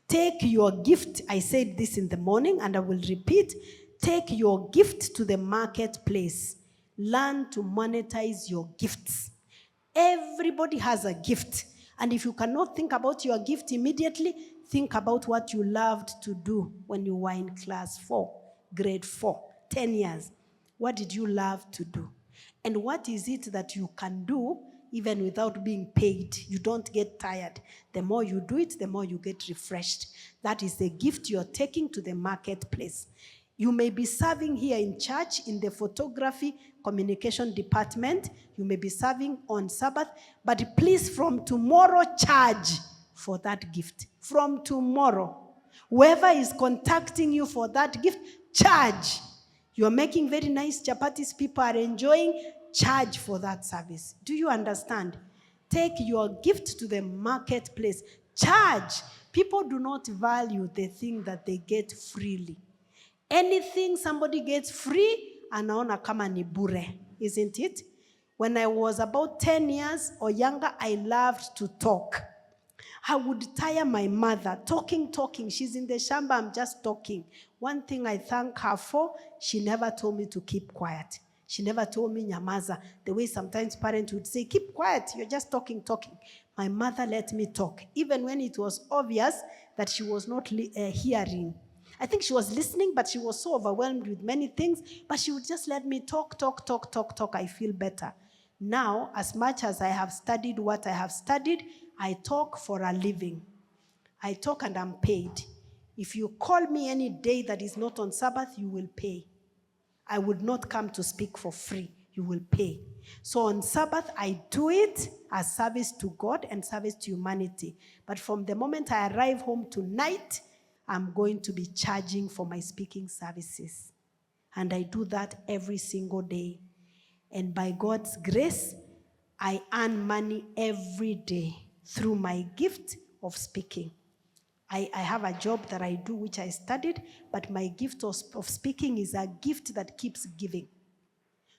take your gift. I said this in the morning and I will repeat. Take your gift to the marketplace. Learn to monetize your gifts. Everybody has a gift. And if you cannot think about your gift immediately, think about what you loved to do when you were in class 4, grade 4, 10 years. What did you love to do? And what is it that you can do even without being paid? You don't get tired. The more you do it, the more you get refreshed. That is the gift you're taking to the marketplace. You may be serving here in church in the photography communication department. You may be serving on Sabbath. But please, from tomorrow, charge for that gift. From tomorrow. Whoever is contacting you for that gift, charge. You are making very nice chapatis. People are enjoying. Charge for that service. Do you understand? Take your gift to the marketplace. Charge. People do not value the thing that they get freely. Anything somebody gets free, anaona kama ni bure, isn't it? When I was about 10 years or younger, I loved to talk. I would tire my mother, talking. She's in the shamba, I'm just talking. One thing I thank her for, she never told me to keep quiet. She never told me, nyamaza, the way sometimes parents would say, keep quiet, you're just talking. My mother let me talk, even when it was obvious that she was not hearing. I think she was listening, but she was so overwhelmed with many things, but she would just let me talk. I feel better. Now, as much as I have studied what I have studied, I talk for a living. I talk and I'm paid. If you call me any day that is not on Sabbath, you will pay. I would not come to speak for free. You will pay. So on Sabbath, I do it as service to God and service to humanity. But from the moment I arrive home tonight, I'm going to be charging for my speaking services. And I do that every single day. And by God's grace, I earn money every day through my gift of speaking. I have a job that I do, which I studied, but my gift of speaking is a gift that keeps giving.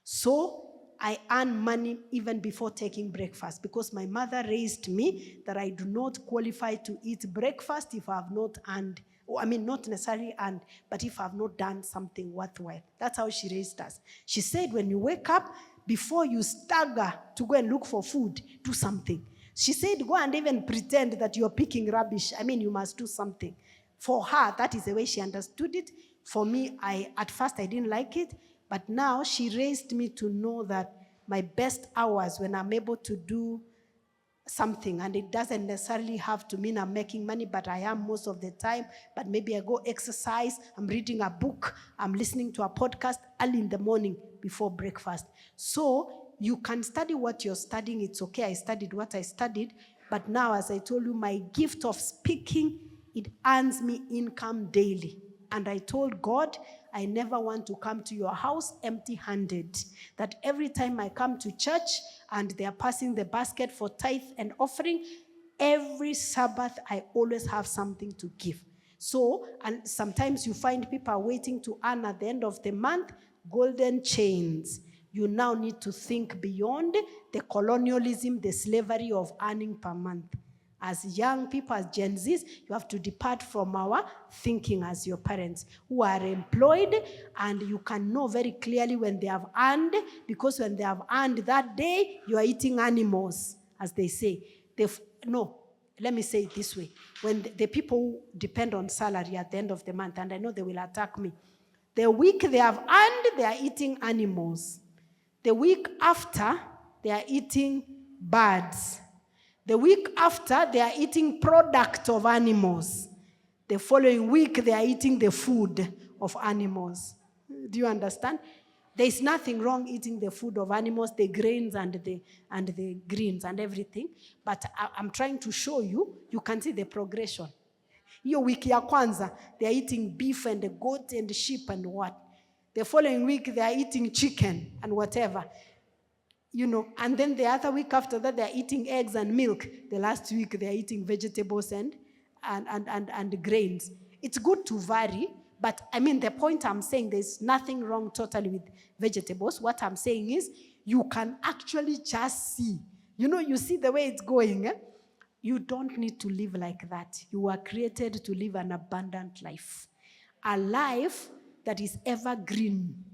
So I earn money even before taking breakfast, because my mother raised me that I do not qualify to eat breakfast if I have not earned, not necessarily earned, but if I have not done something worthwhile. That's how she raised us. She said, when you wake up, before you stagger to go and look for food, do something. She said, go and even pretend that you're picking rubbish. You must do something. For her, that is the way she understood it. For me, at first I didn't like it, but now she raised me to know that my best hours when I'm able to do something, and it doesn't necessarily have to mean I'm making money, but I am most of the time, but maybe I go exercise, I'm reading a book, I'm listening to a podcast early in the morning before breakfast. So you can study what you're studying, it's okay, I studied what I studied, but now, as I told you, my gift of speaking, it earns me income daily. And I told God, I never want to come to your house empty-handed. That every time I come to church and they are passing the basket for tithe and offering, every Sabbath I always have something to give. So, and sometimes you find people are waiting to earn at the end of the month golden chains. You now need to think beyond the colonialism, the slavery of earning per month. As young people, as Gen Zs, you have to depart from our thinking as your parents who are employed, and you can know very clearly when they have earned, because when they have earned that day, you are eating animals, as they say. Let me say it this way. When the people who depend on salary at the end of the month, and I know they will attack me, the week they have earned, they are eating animals. The week after, they are eating birds. The week after, they are eating product of animals. The following week, they are eating the food of animals. Do you understand? There is nothing wrong eating the food of animals, the grains and the greens and everything. But I'm trying to show you, you can see the progression. Hiyo wiki ya kwanza, they are eating beef and goat and sheep and what. The following week, they are eating chicken and whatever. And then the other week after that, they're eating eggs and milk. The last week, they're eating vegetables and grains. It's good to vary, but the point I'm saying, there's nothing wrong totally with vegetables. What I'm saying is, you can actually just see. You see the way it's going. You don't need to live like that. You were created to live an abundant life. A life that is evergreen.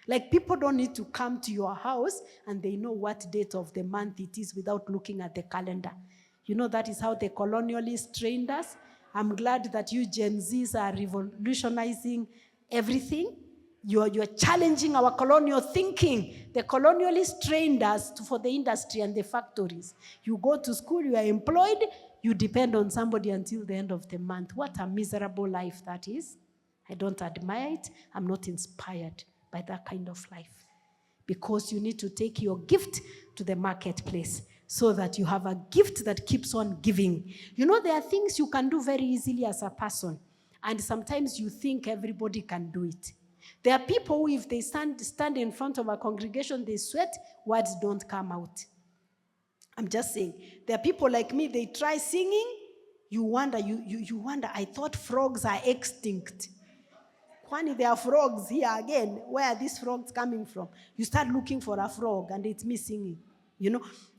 Like, people don't need to come to your house and they know what date of the month it is without looking at the calendar. That is how the colonialists trained us. I'm glad that you Gen Zs are revolutionizing everything. You're challenging our colonial thinking. The colonialists trained us for the industry and the factories. You go to school, you are employed, you depend on somebody until the end of the month. What a miserable life that is. I don't admire it. I'm not inspired by that kind of life. Because you need to take your gift to the marketplace so that you have a gift that keeps on giving. There are things you can do very easily as a person, and sometimes you think everybody can do it. There are people who, if they stand in front of a congregation, they sweat, words don't come out. I'm just saying. There are people like me, they try singing, you wonder, I thought frogs are extinct. Funny, there are frogs here again. Where are these frogs coming from? You start looking for a frog and it's missing.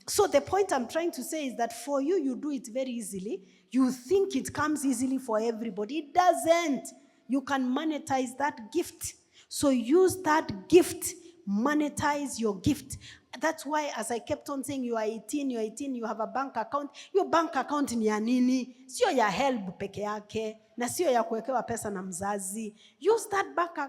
So the point I'm trying to say is that for you, you do it very easily. You think it comes easily for everybody. It doesn't. You can monetize that gift. So use that gift. Monetize your gift. That's why, as I kept on saying, you are 18, you have a bank account. Your bank account ni ya nini? Sio ya help peke yake. Na sio ya kuwekewa pesa na mzazi. Use that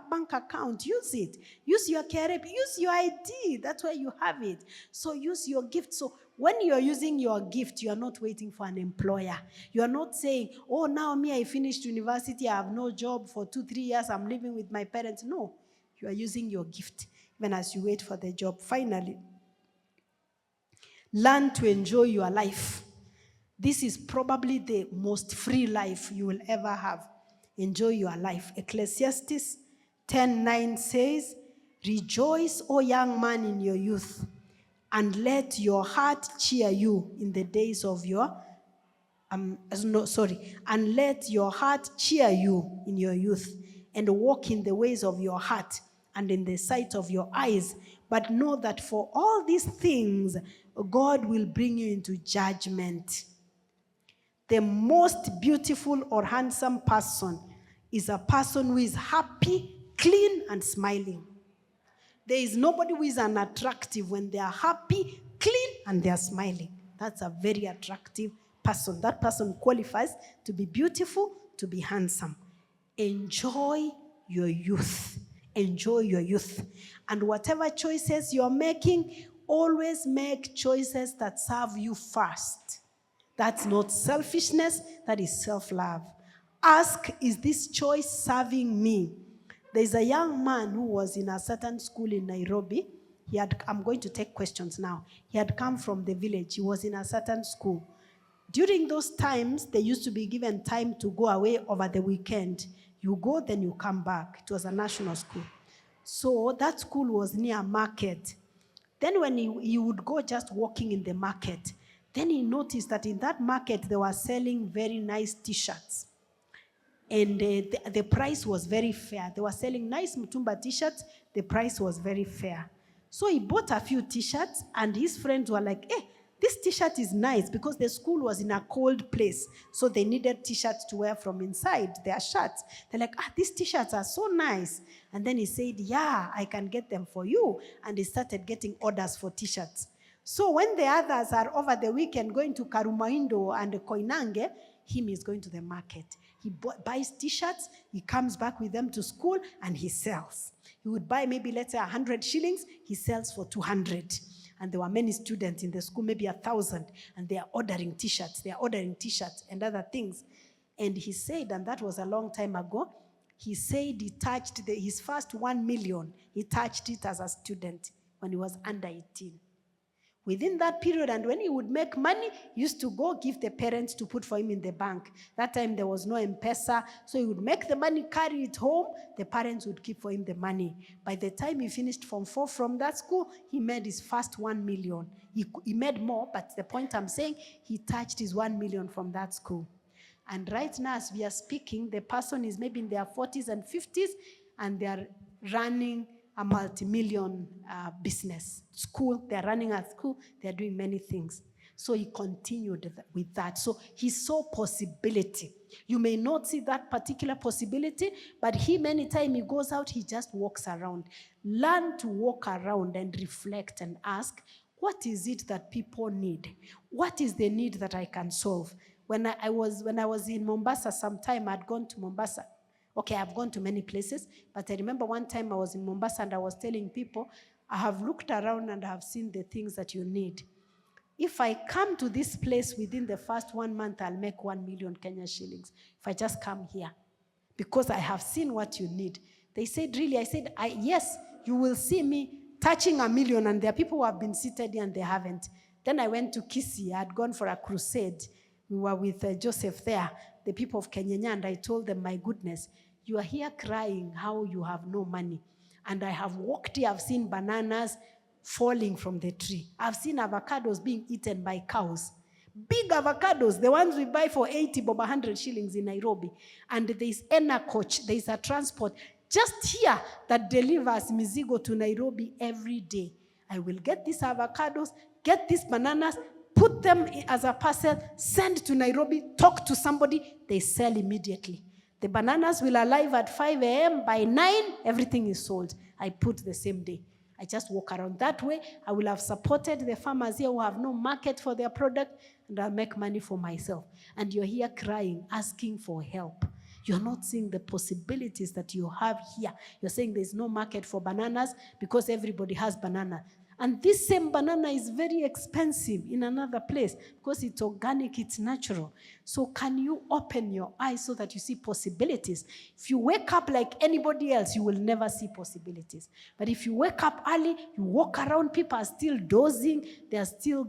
bank account. Use it. Use your KRA. Use your ID. That's why you have it. So use your gift. So when you're using your gift, you are not waiting for an employer. You are not saying, oh, now me, I finished university. I have no job for 2-3 years. I'm living with my parents. No. You are using your gift even as you wait for the job. Finally, learn to enjoy your life. This is probably the most free life you will ever have. Enjoy your life. Ecclesiastes 10:9 says, rejoice, O young man, in your youth, and let your heart cheer you in the days of your and let your heart cheer you in your youth, and walk in the ways of your heart and in the sight of your eyes. But know that for all these things, God will bring you into judgment. The most beautiful or handsome person is a person who is happy, clean, and smiling. There is nobody who is unattractive when they are happy, clean, and they are smiling. That's a very attractive person. That person qualifies to be beautiful, to be handsome. Enjoy your youth. Enjoy your youth. And whatever choices you're making, always make choices that serve you first. That's not selfishness, that is self-love. Ask, is this choice serving me? There's a young man who was in a certain school in Nairobi. I'm going to take questions now. He had come from the village. He was in a certain school. During those times, they used to be given time to go away over the weekend. You go, then you come back. It was a national school. So that school was near a market. Then when he would go just walking in the market, then he noticed that in that market, they were selling very nice T-shirts. And the price was very fair. They were selling nice Mutumba T-shirts. The price was very fair. So he bought a few T-shirts, and his friends were like, hey, this T-shirt is nice, because the school was in a cold place. So they needed T-shirts to wear from inside their shirts. They're like, these T-shirts are so nice. And then he said, yeah, I can get them for you. And he started getting orders for T-shirts. So when the others are over the weekend going to Karumaindo and Koinange, him is going to the market. He buys T-shirts, he comes back with them to school, and he sells. He would buy maybe, let's say, 100 shillings, he sells for 200. And there were many students in the school, maybe 1,000, and they are ordering T-shirts. They are ordering T-shirts and other things. And he said, and that was a long time ago, he said he touched his first 1 million. He touched it as a student when he was under 18. Within that period, and when he would make money, he used to go give the parents to put for him in the bank. That time there was no M-Pesa, so he would make the money, carry it home. The parents would keep for him the money. By the time he finished Form 4 from that school, he made his first 1 million. He made more, but the point I'm saying, he touched his 1 million from that school. And right now, as we are speaking, the person is maybe in their 40s and 50s, and they are running a multi-million business. School, they're running a school, they're doing many things. So he continued with that. So he saw possibility. You may not see that particular possibility, but him, anytime he goes out, he just walks around. Learn to walk around and reflect and ask, what is it that people need? What is the need that I can solve? When I was in Mombasa sometime, I'd gone to Mombasa. Okay, I've gone to many places, but I remember one time I was in Mombasa and I was telling people, I have looked around and I have seen the things that you need. If I come to this place within the first 1 month, I'll make 1 million Kenya shillings. If I just come here, because I have seen what you need. They said, really? I said, yes, you will see me touching 1 million, and there are people who have been seated here and they haven't. Then I went to Kisii. I had gone for a crusade. We were with Joseph there, the people of Kenya, and I told them, my goodness, you are here crying how you have no money. And I have walked here, I've seen bananas falling from the tree. I've seen avocados being eaten by cows. Big avocados, the ones we buy for 80 bob 100 shillings in Nairobi. And there's Ena coach, there's a transport just here that delivers mizigo to Nairobi every day. I will get these avocados, get these bananas, put them as a parcel, send to Nairobi, talk to somebody, they sell immediately. The bananas will arrive at 5 a.m. By 9, everything is sold. I put the same day. I just walk around that way. I will have supported the farmers here who have no market for their product, and I'll make money for myself. And you're here crying, asking for help. You're not seeing the possibilities that you have here. You're saying there's no market for bananas because everybody has banana. And this same banana is very expensive in another place because it's organic, it's natural. So can you open your eyes so that you see possibilities? If you wake up like anybody else, you will never see possibilities. But if you wake up early, you walk around, people are still dozing, they are still,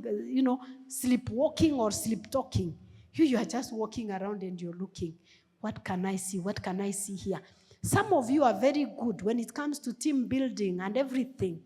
sleepwalking or sleep talking. You are just walking around and you're looking. What can I see? What can I see here? Some of you are very good when it comes to team building and everything.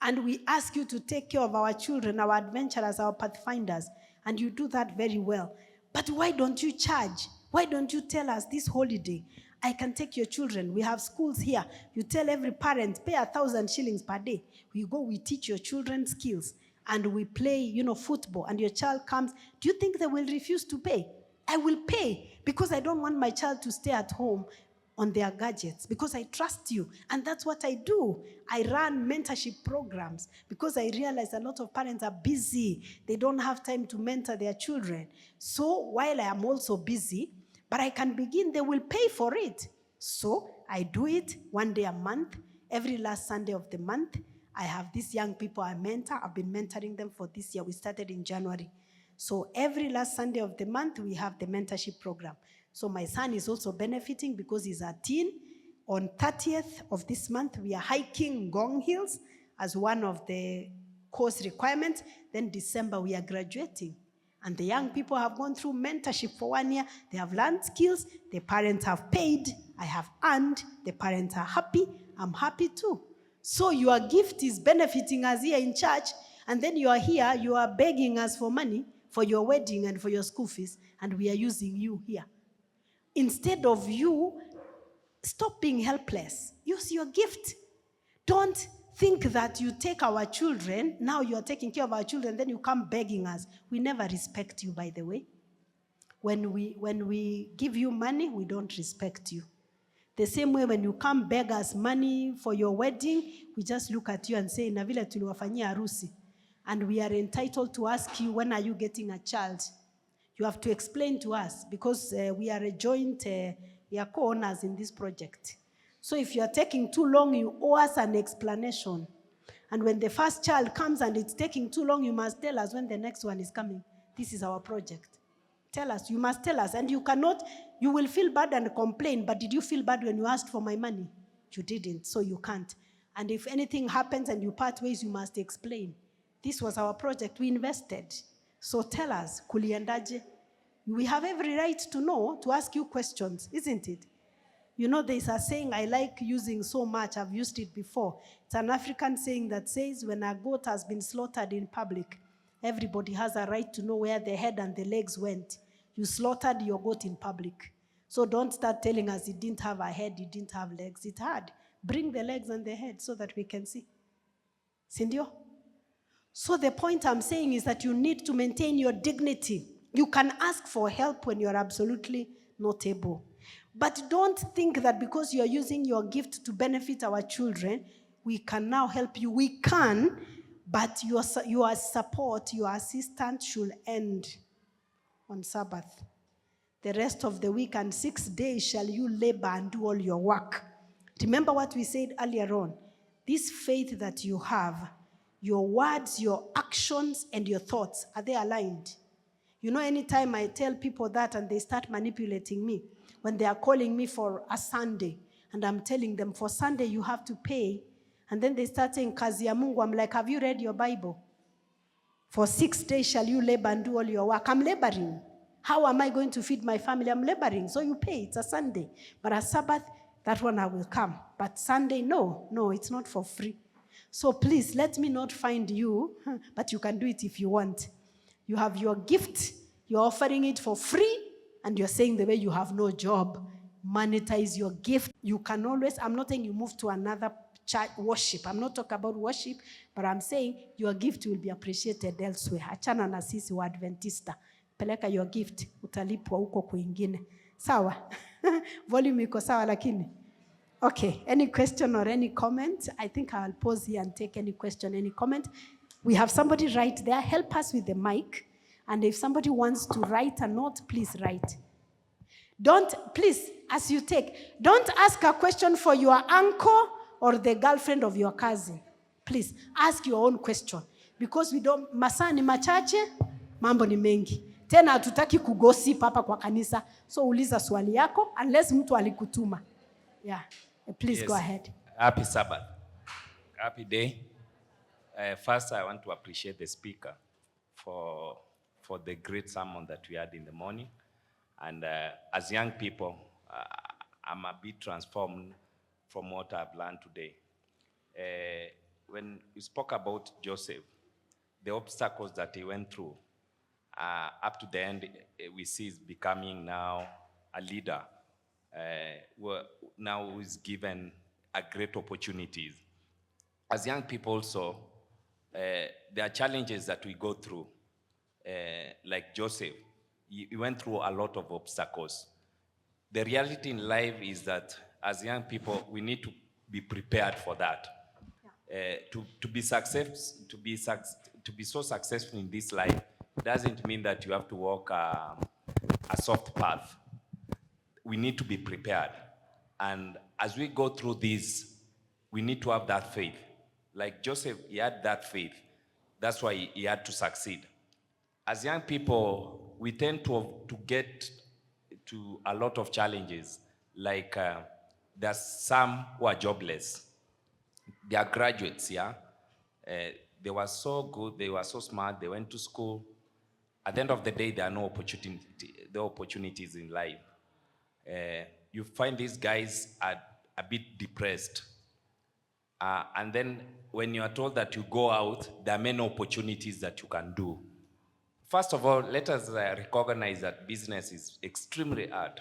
And we ask you to take care of our children, our adventurers, our pathfinders, and you do that very well. But why don't you charge? Why don't you tell us this holiday, I can take your children. We have schools here. You tell every parent, pay 1,000 shillings per day. We go, we teach your children skills, and we play, football, and your child comes. Do you think they will refuse to pay? I will pay because I don't want my child to stay at home on their gadgets because I trust you. And that's what I do. I run mentorship programs because I realize a lot of parents are busy. They don't have time to mentor their children. So while I am also busy, but I can begin, they will pay for it. So I do it one day a month. Every last Sunday of the month, I have these young people I mentor. I've been mentoring them for this year. We started in January. So every last Sunday of the month, we have the mentorship program. So my son is also benefiting because he's a teen. On 30th of this month, we are hiking Ngong Hills as one of the course requirements. Then December, we are graduating. And the young people have gone through mentorship for 1 year. They have learned skills. The parents have paid. I have earned. The parents are happy. I'm happy too. So your gift is benefiting us here in church. And then you are here, you are begging us for money for your wedding and for your school fees. And we are using you here. Instead of you, stop being helpless. Use your gift. Don't think that you take our children, now you are taking care of our children, then you come begging us. We never respect you, by the way. When we give you money, we don't respect you. The same way when you come beg us money for your wedding, we just look at you and say, na vile tuliwafanyia harusi. And we are entitled to ask you, when are you getting a child? You have to explain to us because we are a joint, we are co-owners in this project. So if you are taking too long, you owe us an explanation. And when the first child comes and it's taking too long, you must tell us when the next one is coming. This is our project. Tell us, you must tell us. And you will feel bad and complain, but did you feel bad when you asked for my money? You didn't, so you can't. And if anything happens and you part ways, you must explain. This was our project, we invested. So tell us, kuliendaje? We have every right to know, to ask you questions, isn't it? There's a saying I like using so much, I've used it before. It's an African saying that says, when a goat has been slaughtered in public, everybody has a right to know where the head and the legs went. You slaughtered your goat in public. So don't start telling us it didn't have a head, it didn't have legs. It had. Bring the legs and the head so that we can see. Sindio? So the point I'm saying is that you need to maintain your dignity. You can ask for help when you're absolutely not able. But don't think that because you're using your gift to benefit our children, we can now help you. We can, but your support, your assistance should end on Sabbath. The rest of the week and 6 days shall you labor and do all your work. Remember what we said earlier on. This faith that you have, your words, your actions, and your thoughts, are they aligned? Anytime I tell people that and they start manipulating me, when they are calling me for a Sunday, and I'm telling them, for Sunday you have to pay, and then they start saying, Kazi ya Mungu, I'm like, have you read your Bible? For 6 days shall you labor and do all your work. I'm laboring. How am I going to feed my family? I'm laboring. So you pay, it's a Sunday. But a Sabbath, that one I will come. But Sunday, no, it's not for free. So please, let me not find you, but you can do it if you want. You have your gift, you're offering it for free, and you're saying the way you have no job. monetize your gift. You can always, I'm not saying you move to another church worship. I'm not talking about worship, but I'm saying your gift will be appreciated elsewhere. Achana na sisi wa Adventista. Peleka your gift, utalipwa huko kwingine. Sawa? Volume iko sawa lakini. Okay, any question or any comment? I think I'll pause here and take any question, any comment. We have somebody right there. Help us with the mic. And if somebody wants to write a note, please write. Please, as you take, don't ask a question for your uncle or the girlfriend of your cousin. Please, ask your own question. Because masaa ni machache, mambo ni mengi. Tena hatutaki kugossip hapa kwa kanisa. So uliza swali yako, unless mtu alikutuma. Yeah, please go ahead. Happy Sabbath. Happy day. First, I want to appreciate the speaker for the great sermon that we had in the morning. And as young people, I'm a bit transformed from what I've learned today. When you spoke about Joseph, the obstacles that he went through, up to the end, we see he's becoming now a leader. Now he's given a great opportunities. As young people also, there are challenges that we go through. Like Joseph, he went through a lot of obstacles. The reality in life is that as young people, we need to be prepared for that. To be so successful in this life doesn't mean that you have to walk a soft path. We need to be prepared. And as we go through this, we need to have that faith. Like Joseph, he had that faith. That's why he had to succeed. As young people, we tend to get to a lot of challenges. Like there's some who are jobless. They are graduates, yeah? They were so good, they were so smart, they went to school. At the end of the day, there are no opportunities in life. You find these guys are a bit depressed. And then when you are told that you go out, there are many opportunities that you can do. First of all, let us recognize that business is extremely hard.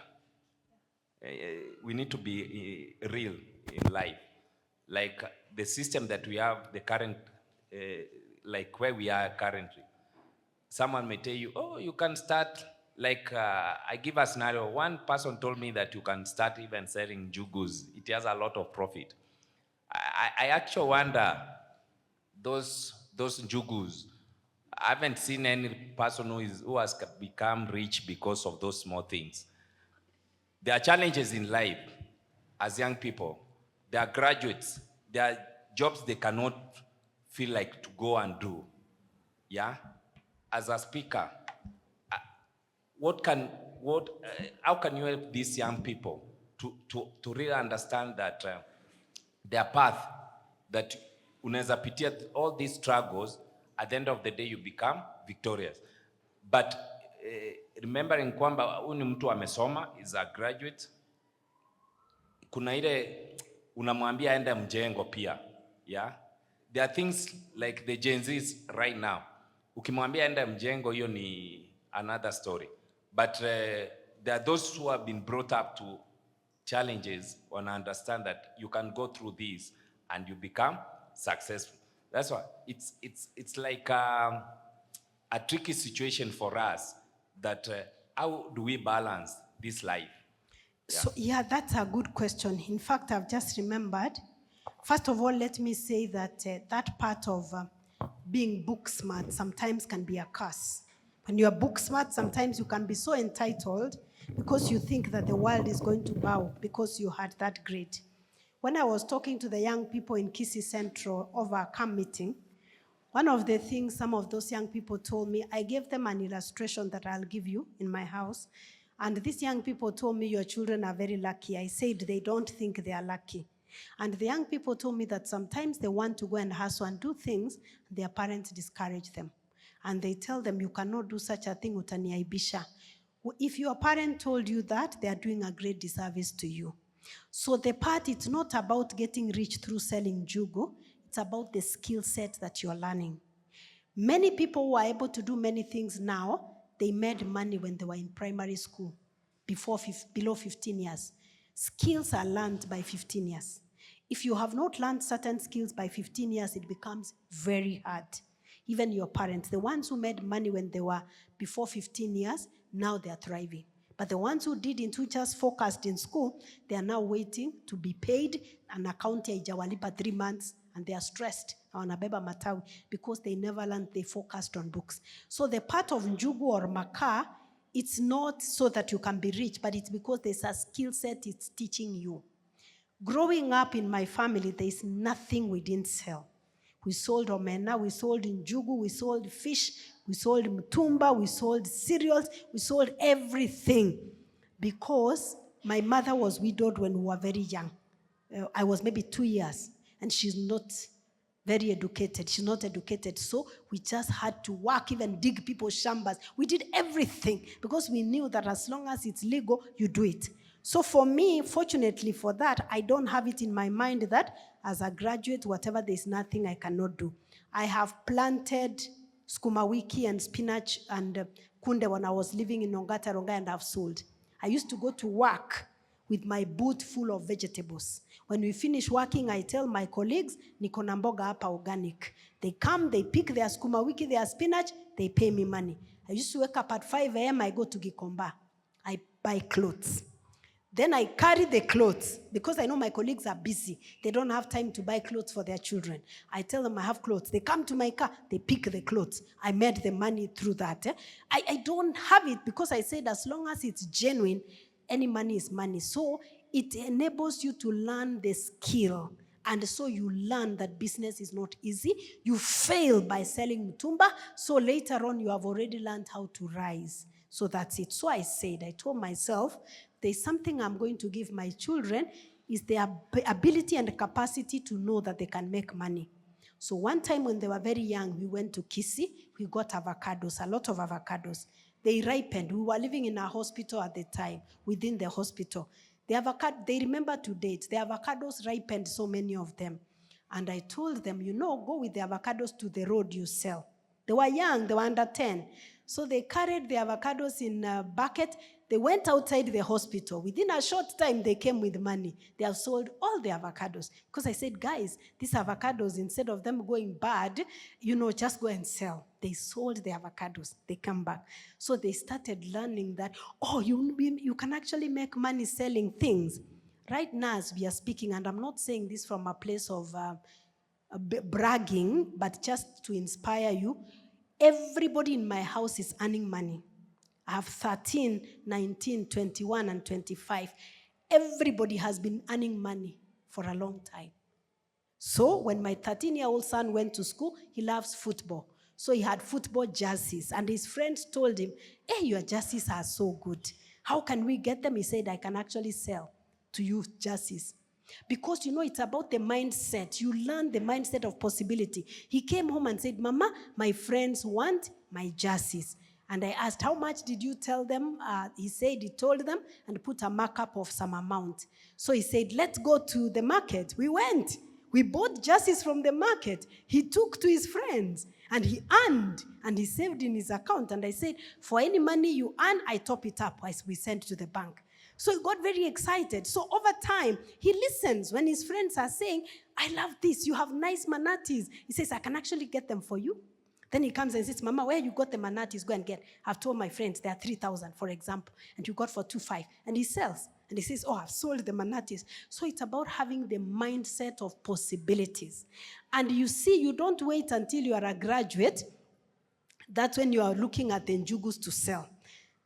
We need to be real in life. Like the system that we have, the current, like where we are currently. Someone may tell you, oh, you can start, like I give a scenario. One person told me that you can start even selling jugus. It has a lot of profit. I actually wonder, those jugus, I haven't seen any person who has become rich because of those small things. There are challenges in life as young people. There are graduates. There are jobs they cannot feel like to go and do. Yeah? As a speaker, how can you help these young people to really understand that their path, that unaweza pitia all these struggles, at the end of the day you become victorious. But remembering kwamba huyu ni mtu amesoma, is a graduate, kuna ile unamwambia aende mjengo pia, yeah? There are things like the Gen Zs right now. Ukimwambia aende mjengo, hiyo ni another story. But there are those who have been brought up to challenges, want to understand that you can go through these and you become successful. That's why it's like a tricky situation for us, that how do we balance this life? Yeah. So yeah, that's a good question. In fact, I've just remembered. First of all, let me say that that part of being book smart sometimes can be a curse. When you are book smart, sometimes you can be so entitled because you think that the world is going to bow because you had that grade. When I was talking to the young people in Kisii Central over a camp meeting, one of the things some of those young people told me, I gave them an illustration that I'll give you in my house. And these young people told me, your children are very lucky. I said they don't think they are lucky. And the young people told me that sometimes they want to go and hustle and do things, their parents discourage them. And they tell them, you cannot do such a thing, utaniaibisha. If your parent told you that, they are doing a great disservice to you. So the part, it's not about getting rich through selling jugo, it's about the skill set that you're learning. Many people who are able to do many things now, they made money when they were in primary school, below 15 years. Skills are learned by 15 years. If you have not learned certain skills by 15 years, it becomes very hard. Even your parents, the ones who made money when they were before 15 years, now they are thriving. But the ones who didn't, who just focused in school, they are now waiting to be paid, and account haijawalipa 3 months, and they are stressed. Wanabeba matawi because they never learned, they focused on books. So the part of njugu or makaa, it's not so that you can be rich, but it's because there's a skill set it's teaching you. Growing up in my family, there's nothing we didn't sell. We sold omena, we sold njugu, we sold fish, we sold mtumba, we sold cereals, we sold everything. Because my mother was widowed when we were very young. I was maybe 2 years, and she's not very educated. She's not educated, so we just had to work, even dig people's shambas. We did everything because we knew that as long as it's legal, you do it. So for me, fortunately for that, I don't have it in my mind that as a graduate, whatever, there's nothing I cannot do. I have planted sukuma wiki and spinach and kunde when I was living in Ongata Rongai, and I've sold. I used to go to work with my boot full of vegetables. When we finish working, I tell my colleagues, niko na mboga hapa organic. They come, they pick their sukuma wiki, their spinach, they pay me money. I used to wake up at 5 a.m., I go to Gikomba. I buy clothes. Then I carry the clothes because I know my colleagues are busy. They don't have time to buy clothes for their children. I tell them I have clothes. They come to my car, they pick the clothes. I made the money through that. I don't have it because I said as long as it's genuine, any money is money. So it enables you to learn the skill. And so you learn that business is not easy. You fail by selling mutumba. So later on, you have already learned how to rise. So that's it. So I told myself, there's something I'm going to give my children is their ability and capacity to know that they can make money. So one time when they were very young, we went to Kisii. We got avocados, a lot of avocados. They ripened. We were living in a hospital at the time, within the hospital. The avocado, they remember to date, the avocados ripened, so many of them. And I told them, go with the avocados to the road you sell. They were young, they were under 10. So they carried the avocados in a bucket. They went outside the hospital. Within a short time, they came with money. They have sold all the avocados. Because I said, guys, these avocados, instead of them going bad, just go and sell. They sold the avocados. They come back. So they started learning that, you can actually make money selling things. Right now, as we are speaking, and I'm not saying this from a place of bragging, but just to inspire you, everybody in my house is earning money. I have 13, 19, 21, and 25. Everybody has been earning money for a long time. So when my 13-year-old son went to school, he loves football. So he had football jerseys. And his friends told him, hey, your jerseys are so good. How can we get them? He said, I can actually sell to you jerseys. Because it's about the mindset. You learn the mindset of possibility. He came home and said, Mama, my friends want my jerseys. And I asked, how much did you tell them? He said he told them and put a markup of some amount. So he said, let's go to the market. We went. We bought jerseys from the market. He took to his friends and he earned and he saved in his account. And I said, for any money you earn, I top it up as we send to the bank. So he got very excited. So over time, he listens when his friends are saying, I love this. You have nice manatees. He says, I can actually get them for you. Then he comes and says, Mama, where you got the manatees? Go and get. I've told my friends, they are 3,000, for example, and you got for 2,500. And he sells. And he says, I've sold the manatees. So it's about having the mindset of possibilities. And you see, you don't wait until you are a graduate. That's when you are looking at the njugus to sell.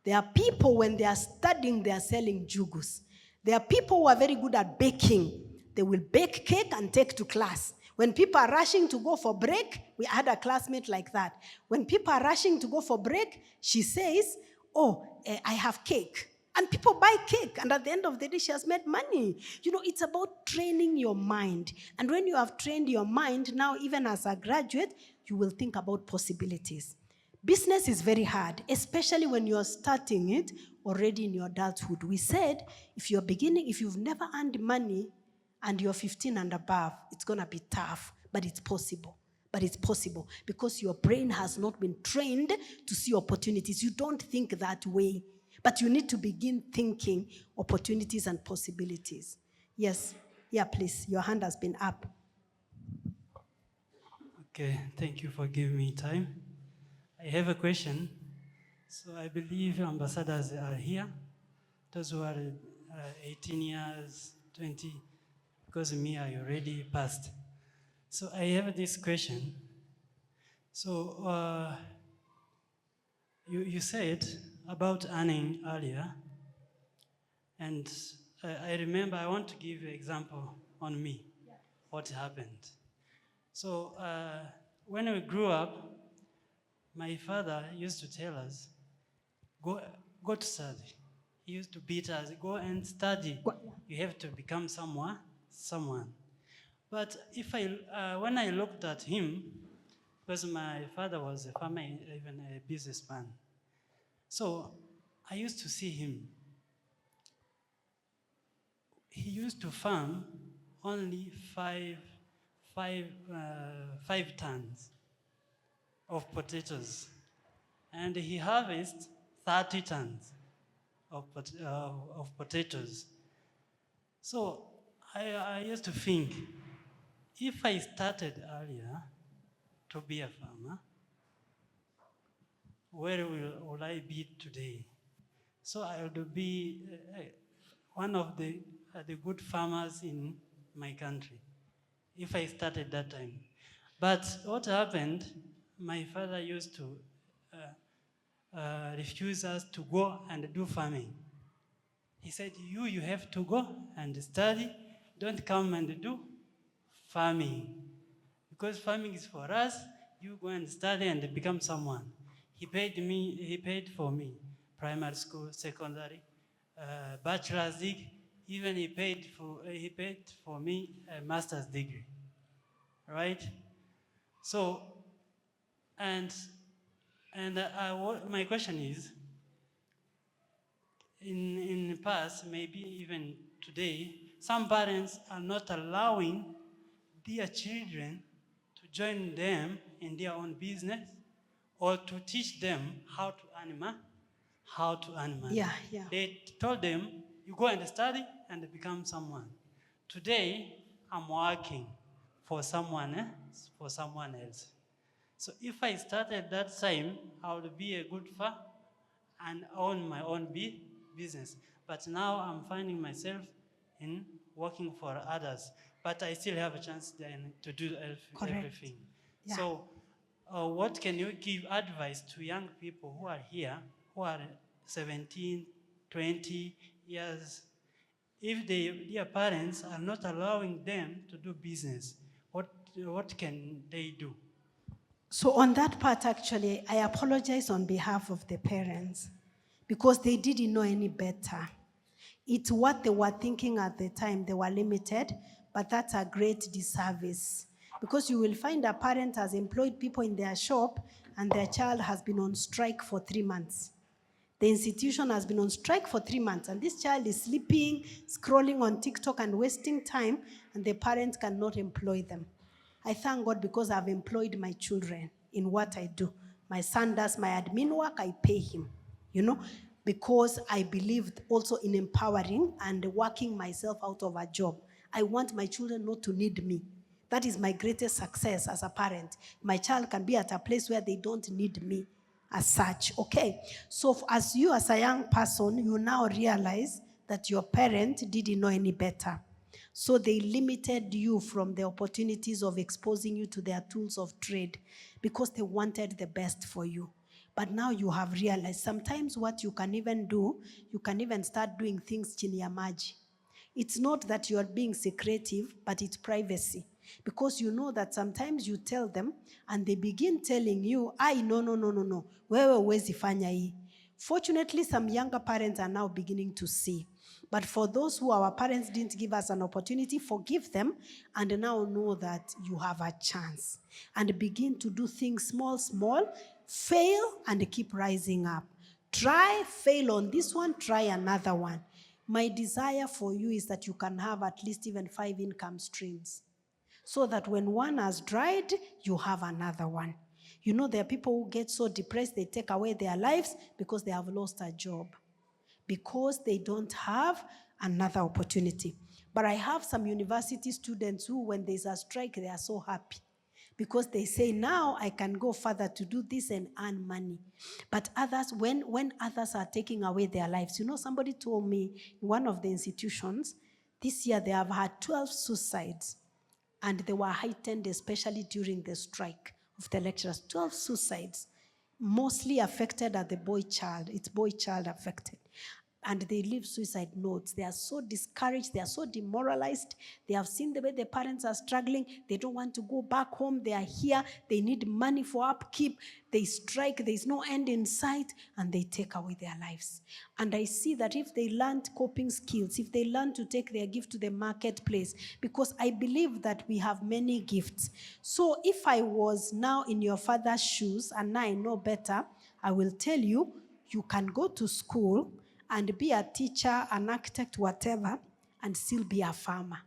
There are people, when they are studying, they are selling njugus. There are people who are very good at baking. They will bake cake and take to class. When people are rushing to go for break, we had a classmate like that. When people are rushing to go for break, she says, I have cake. And people buy cake. And at the end of the day, she has made money. It's about training your mind. And when you have trained your mind, now even as a graduate, you will think about possibilities. Business is very hard, especially when you're starting it already in your adulthood. We said, if you've never earned money, and you're 15 and above, it's going to be tough, but it's possible. But it's possible because your brain has not been trained to see opportunities. You don't think that way. But you need to begin thinking opportunities and possibilities. Yes. Yeah, please. Your hand has been up. Okay, thank you for giving me time. I have a question. So I believe ambassadors are here, those who are 18 years, 20, because me, I already passed. So I have this question. So you said about earning earlier, and I remember I want to give you an example on me, what happened. So when we grew up, my father used to tell us, go to study. He used to beat us, go and study. You have to become someone. But when I looked at him, because my father was a farmer, even a businessman, so I used to see him. He used to farm only five tons of potatoes, and he harvests 30 tons of potatoes. So I used to think, if I started earlier to be a farmer, where will I be today? So I would be one of the good farmers in my country, if I started that time. But what happened, my father used to refuse us to go and do farming. He said, you have to go and study, don't come and do farming. Because farming is for us, you go and study and become someone. He paid for me primary school, secondary, bachelor's degree, even he paid for me a master's degree, right? So, and my question is, in the past, maybe even today, some parents are not allowing their children to join them in their own business or to teach them how to earn money. Yeah, yeah. They told them, you go and study and become someone. Today, I'm working for someone else. So if I started that time, I would be a good farmer and own my own business. But now I'm finding myself in working for others. But I still have a chance then to do everything. Yeah. So what can you give advice to young people who are here, who are 17, 20 years, if their parents are not allowing them to do business, what can they do? So on that part, actually, I apologize on behalf of the parents because they didn't know any better. It's what they were thinking at the time. They were limited, but that's a great disservice. Because you will find a parent has employed people in their shop and their child has been on strike for 3 months. The institution has been on strike for 3 months, and this child is sleeping, scrolling on TikTok and wasting time, and the parent cannot employ them. I thank God because I've employed my children in what I do. My son does my admin work, I pay him, because I believed also in empowering and working myself out of a job. I want my children not to need me. That is my greatest success as a parent. My child can be at a place where they don't need me as such, okay? So as you as a young person, you now realize that your parent didn't know any better. So they limited you from the opportunities of exposing you to their tools of trade because they wanted the best for you. But now you have realized sometimes what you can even do, you can even start doing things chini ya maji. It's not that you are being secretive, but it's privacy. Because you know that sometimes you tell them and they begin telling you, no, wewe huwezi fanya hii. Fortunately, some younger parents are now beginning to see. But for those who our parents didn't give us an opportunity, forgive them and now know that you have a chance. And begin to do things small, fail and keep rising up. Try, fail on this one, try another one. My desire for you is that you can have at least even 5 income streams. So that when one has dried, you have another one. There are people who get so depressed, they take away their lives because they have lost a job. because they don't have another opportunity. But I have some university students who, when there's a strike, they are so happy because they say, now I can go further to do this and earn money. But others, when others are taking away their lives, somebody told me in one of the institutions, this year they have had 12 suicides, and they were heightened, especially during the strike of the lecturers. 12 suicides, mostly affected at the boy child. It's boy child affected. And they leave suicide notes. They are so discouraged. They are so demoralized. They have seen the way the parents are struggling. They don't want to go back home. They are here. They need money for upkeep. They strike. There is no end in sight. And they take away their lives. And I see that if they learn coping skills, if they learn to take their gift to the marketplace, because I believe that we have many gifts. So if I was now in your father's shoes and now I know better, I will tell you, you can go to school and be a teacher, an architect, whatever, and still be a farmer.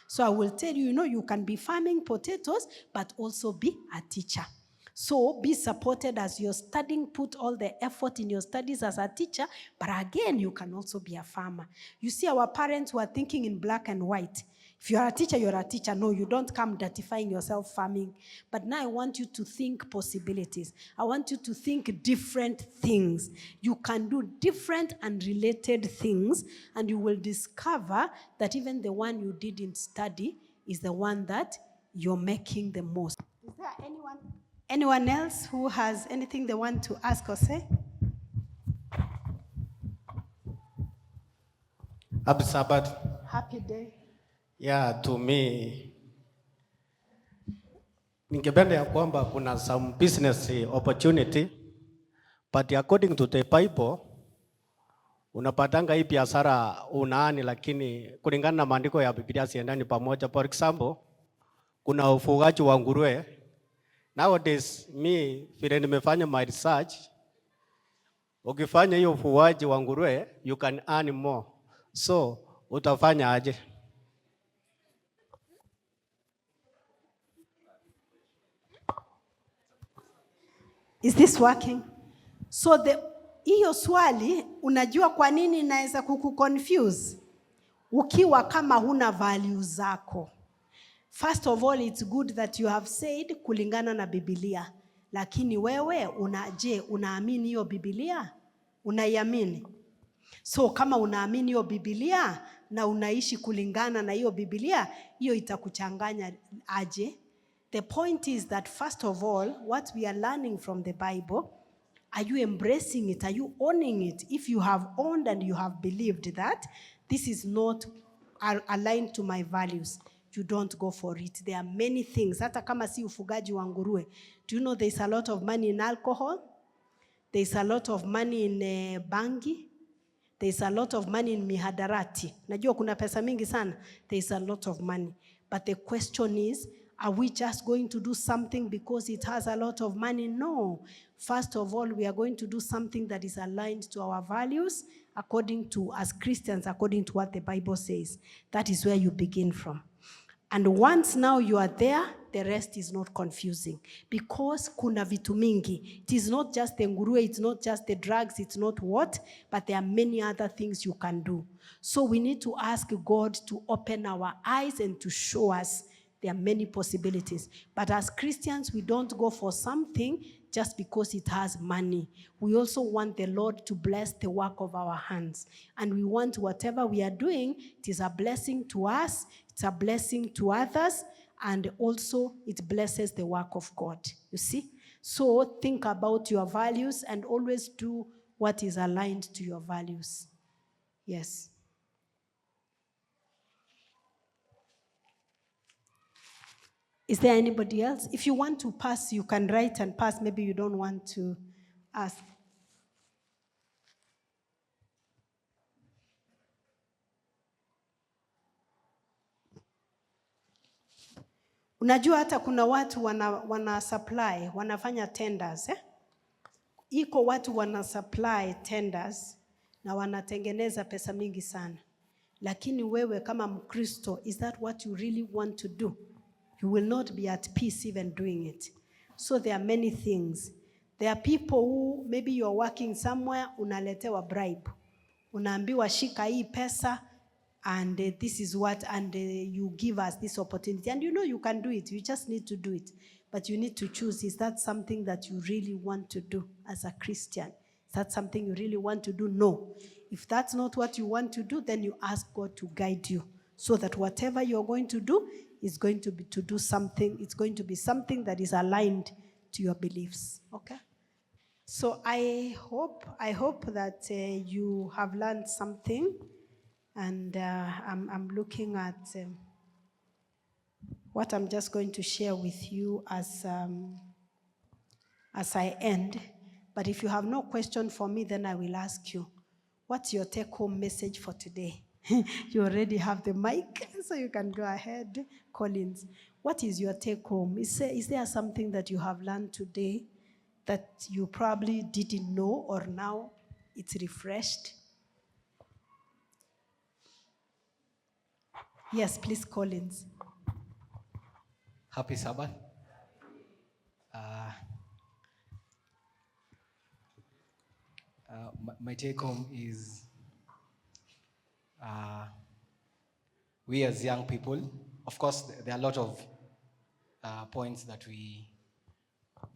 So I will tell you, you can be farming potatoes, but also be a teacher. So be supported as you're studying, put all the effort in your studies as a teacher, but again, you can also be a farmer. You see, our parents were thinking in black and white. If you're a teacher, you're a teacher. No, you don't come dirtifying yourself farming. But now I want you to think possibilities. I want you to think different things. You can do different and related things, and you will discover that even the one you didn't study is the one that you're making the most. Is there anyone else who has anything they want to ask or say? Happy Sabbath. Happy day. Yeah, to me, ningependa ya kwamba kuna some business opportunity, but according to the Bible, unapatanga hii biashara unaani, lakini kulingana na maandiko ya Biblia siendani pamoja. For example, kuna ufugaji wa nguruwe. Nowadays, vile nimefanya my research, ukifanya hiyo ufugaji wa nguruwe, you can earn more. So, utafanya aje? Is this working? So hiyo swali, unajua kwa nini inaweza kukuconfuse? Ukiwa kama huna values zako. First of all, it's good that you have said kulingana na Biblia. Lakini wewe, unaamini hiyo Biblia? Unaiamini? So kama unaamini hiyo Biblia na unaishi kulingana na hiyo Biblia, hiyo itakuchanganya aje? The point is that first of all, what we are learning from the Bible, are you embracing it? Are you owning it? If you have owned and you have believed that this is not aligned to my values, you don't go for it. There are many things. Hata kama si ufugaji wa nguruwe. Do you know there's a lot of money in alcohol? There's a lot of money in bangi. There's a lot of money in mihadarati. Najua kuna pesa mingi sana. There's a lot of money. But the question is, are we just going to do something because it has a lot of money? No. First of all, we are going to do something that is aligned to our values, as Christians, according to what the Bible says. That is where you begin from. And once now you are there, the rest is not confusing. Because kuna vitu mingi. It is not just the nguruwe, it's not just the drugs, it's not what, but there are many other things you can do. So we need to ask God to open our eyes and to show us there are many possibilities. But as Christians, we don't go for something just because it has money. We also want the Lord to bless the work of our hands. And we want whatever we are doing, it is a blessing to us, it's a blessing to others, and also it blesses the work of God. You see? So think about your values and always do what is aligned to your values. Yes. Is there anybody else? If you want to pass, you can write and pass. Maybe you don't want to ask. Unajua hata kuna watu wana supply, wanafanya tenders. Iko watu wana supply tenders na wanatengeneza pesa mingi sana. Lakini wewe kama Mkristo, is that what you really want to do? You will not be at peace even doing it. So there are many things. There are people who, maybe you're working somewhere, unaletewa bribe. Unaambiwa shika hii pesa and this is what, and you give us this opportunity. And you know you can do it. You just need to do it. But you need to choose, is that something that you really want to do as a Christian? Is that something you really want to do? No. If that's not what you want to do, then you ask God to guide you so that whatever you're going to do is going to be to do something. It's going to be something that is aligned to your beliefs. Okay? So I hope that you have learned something, and I'm looking at what I'm just going to share with you as I end. But if you have no question for me, then I will ask you, what's your take-home message for today? You already have the mic, so you can go ahead, Collins. What is your take-home? Is there something that you have learned today that you probably didn't know, or now it's refreshed? Yes, please, Collins. Happy Sabbath. My take home is we as young people, of course, there are a lot of points that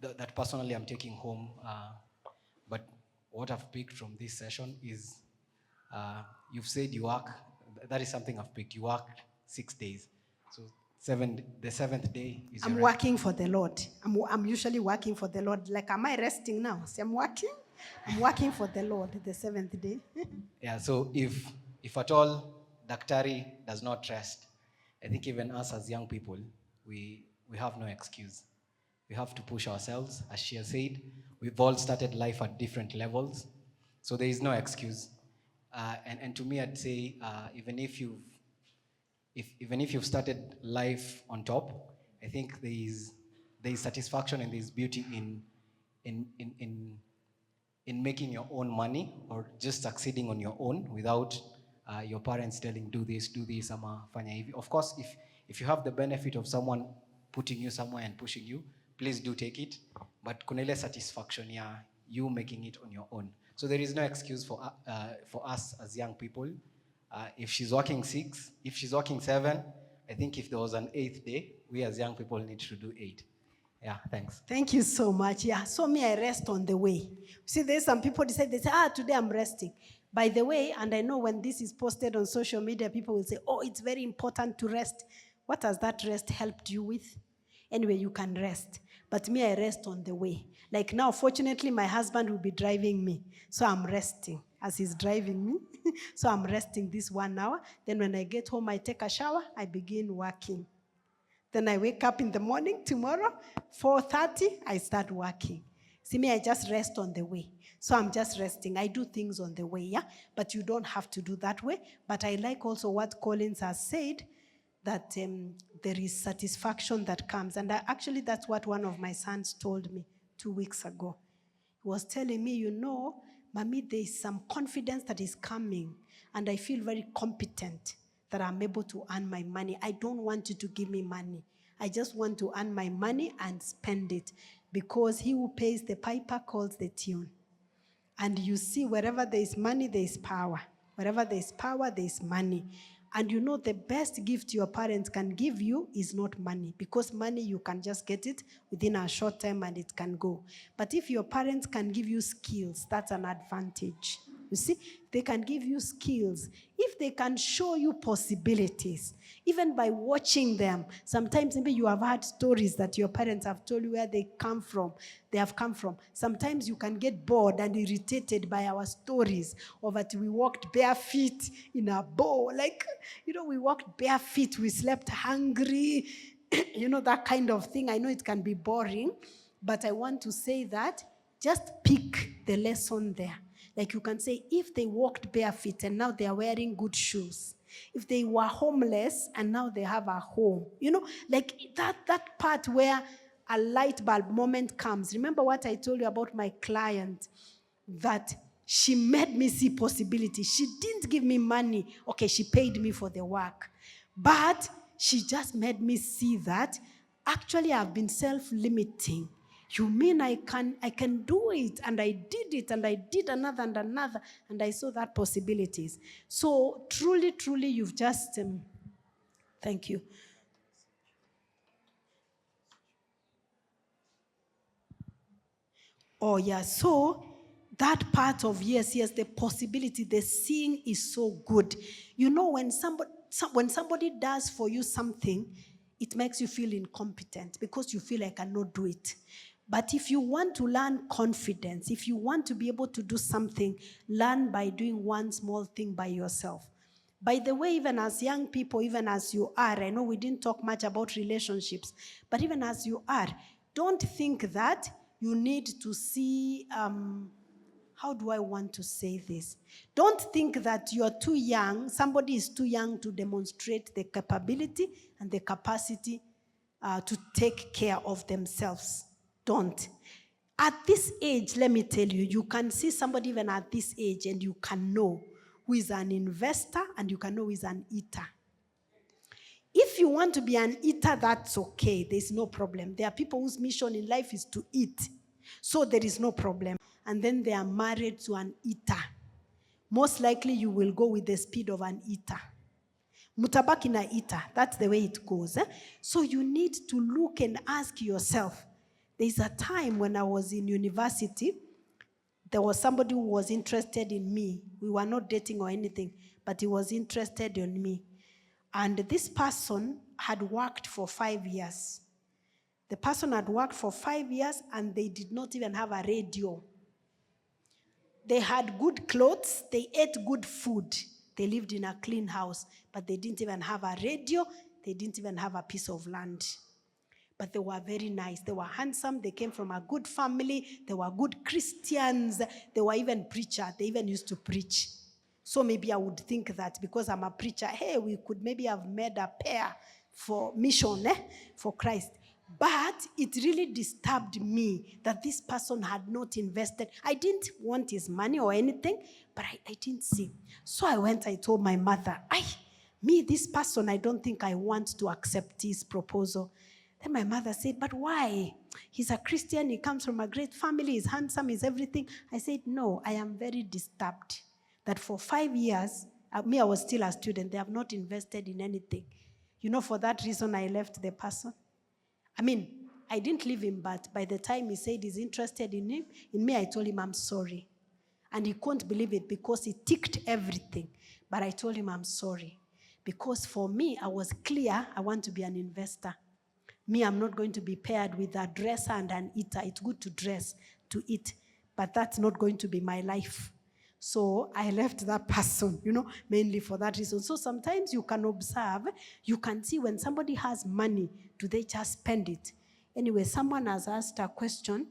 that personally I'm taking home, but what I've picked from this session is you've said you work, that is something I've picked, you work 6 days. So the seventh day is I'm working for the Lord. I'm usually working for the Lord. Like, am I resting now? See, I'm working for the Lord the seventh day. Yeah, so if at all Daktari does not rest, I think even us as young people, we have no excuse. We have to push ourselves. As she has said, we've all started life at different levels, so there is no excuse. And to me, I'd say even if you've started life on top, I think there is satisfaction and there is beauty in making your own money, or just succeeding on your own without your parents telling do this, ama fanya hivi. Of course, if you have the benefit of someone putting you somewhere and pushing you, please do take it. But kuna ile satisfaction ya you making it on your own. So there is no excuse for us as young people. If she's working 6, if she's working 7, I think if there was an 8th day, we as young people need to do 8. Yeah, thanks. Thank you so much. Yeah, so me, I rest on the way. See, there's some people they say, today I'm resting. By the way, and I know when this is posted on social media, people will say, oh, it's very important to rest. What has that rest helped you with? Anyway, you can rest. But me, I rest on the way. Like now, fortunately, my husband will be driving me. So I'm resting as he's driving me. So I'm resting this 1 hour. Then when I get home, I take a shower, I begin working. Then I wake up in the morning tomorrow, 4:30, I start working. See me, I just rest on the way. So I'm just resting. I do things on the way, yeah? But you don't have to do that way. But I like also what Collins has said, that there is satisfaction that comes. And actually, that's what one of my sons told me 2 weeks ago. He was telling me, you know, Mommy, there is some confidence that is coming, and I feel very competent that I'm able to earn my money. I don't want you to give me money. I just want to earn my money and spend it, because he who pays the piper calls the tune. And you see, wherever there is money, there is power. Wherever there is power, there is money. And you know, the best gift your parents can give you is not money, because money, you can just get it within a short time and it can go. But if your parents can give you skills, that's an advantage. You see, they can give you skills. If they can show you possibilities, even by watching them. Sometimes maybe you have heard stories that your parents have told you where they have come from. Sometimes you can get bored and irritated by our stories of that we walked bare feet in a bowl. Like, you know, we walked bare feet, we slept hungry, you know, that kind of thing. I know it can be boring, but I want to say that just pick the lesson there. Like you can say, if they walked bare feet and now they are wearing good shoes, if they were homeless and now they have a home, you know, like that part where a light bulb moment comes. Remember what I told you about my client, that she made me see possibility. She didn't give me money. Okay, she paid me for the work, but she just made me see that actually I've been self-limiting. You mean I can do it? And I did it, and I did another and another, and I saw that possibilities. So truly, truly, you've just, thank you. Oh yeah, so that part of yes, the possibility, the seeing is so good. You know, when somebody does for you something, it makes you feel incompetent because you feel like I cannot do it. But if you want to learn confidence, if you want to be able to do something, learn by doing one small thing by yourself. By the way, even as young people, even as you are, I know we didn't talk much about relationships, but even as you are, don't think that you need to see, how do I want to say this? Don't think that you are too young, somebody is too young to demonstrate the capability and the capacity to take care of themselves. Don't. At this age, let me tell you, you can see somebody even at this age and you can know who is an investor and you can know who is an eater. If you want to be an eater, that's okay. There's no problem. There are people whose mission in life is to eat. So there is no problem. And then they are married to an eater. Most likely you will go with the speed of an eater. Mutabaki na eater. That's the way it goes. So you need to look and ask yourself. There's a time when I was in university, there was somebody who was interested in me. We were not dating or anything, but he was interested in me. And this person had worked for 5 years. The person had worked for 5 years and they did not even have a radio. They had good clothes, they ate good food. They lived in a clean house, but they didn't even have a radio. They didn't even have a piece of land. But they were very nice. They were handsome. They came from a good family. They were good Christians. They were even preachers. They even used to preach. So maybe I would think that because I'm a preacher, hey, we could maybe have made a pair for mission, for Christ. But it really disturbed me that this person had not invested. I didn't want his money or anything, but I didn't see. So I told my mother, this person, I don't think I want to accept his proposal. Then my mother said, but why? He's a Christian, he comes from a great family, he's handsome, he's everything. I said, no, I am very disturbed that for 5 years, I was still a student, they have not invested in anything. You know, for that reason, I left the person. I didn't leave him, but by the time he said he's interested in me, I told him I'm sorry. And he couldn't believe it because he ticked everything. But I told him I'm sorry. Because for me, I was clear, I want to be an investor. I'm not going to be paired with a dresser and an eater. It's good to dress, to eat, but that's not going to be my life. So I left that person, mainly for that reason. So sometimes you can observe, you can see when somebody has money, do they just spend it? Anyway, someone has asked a question.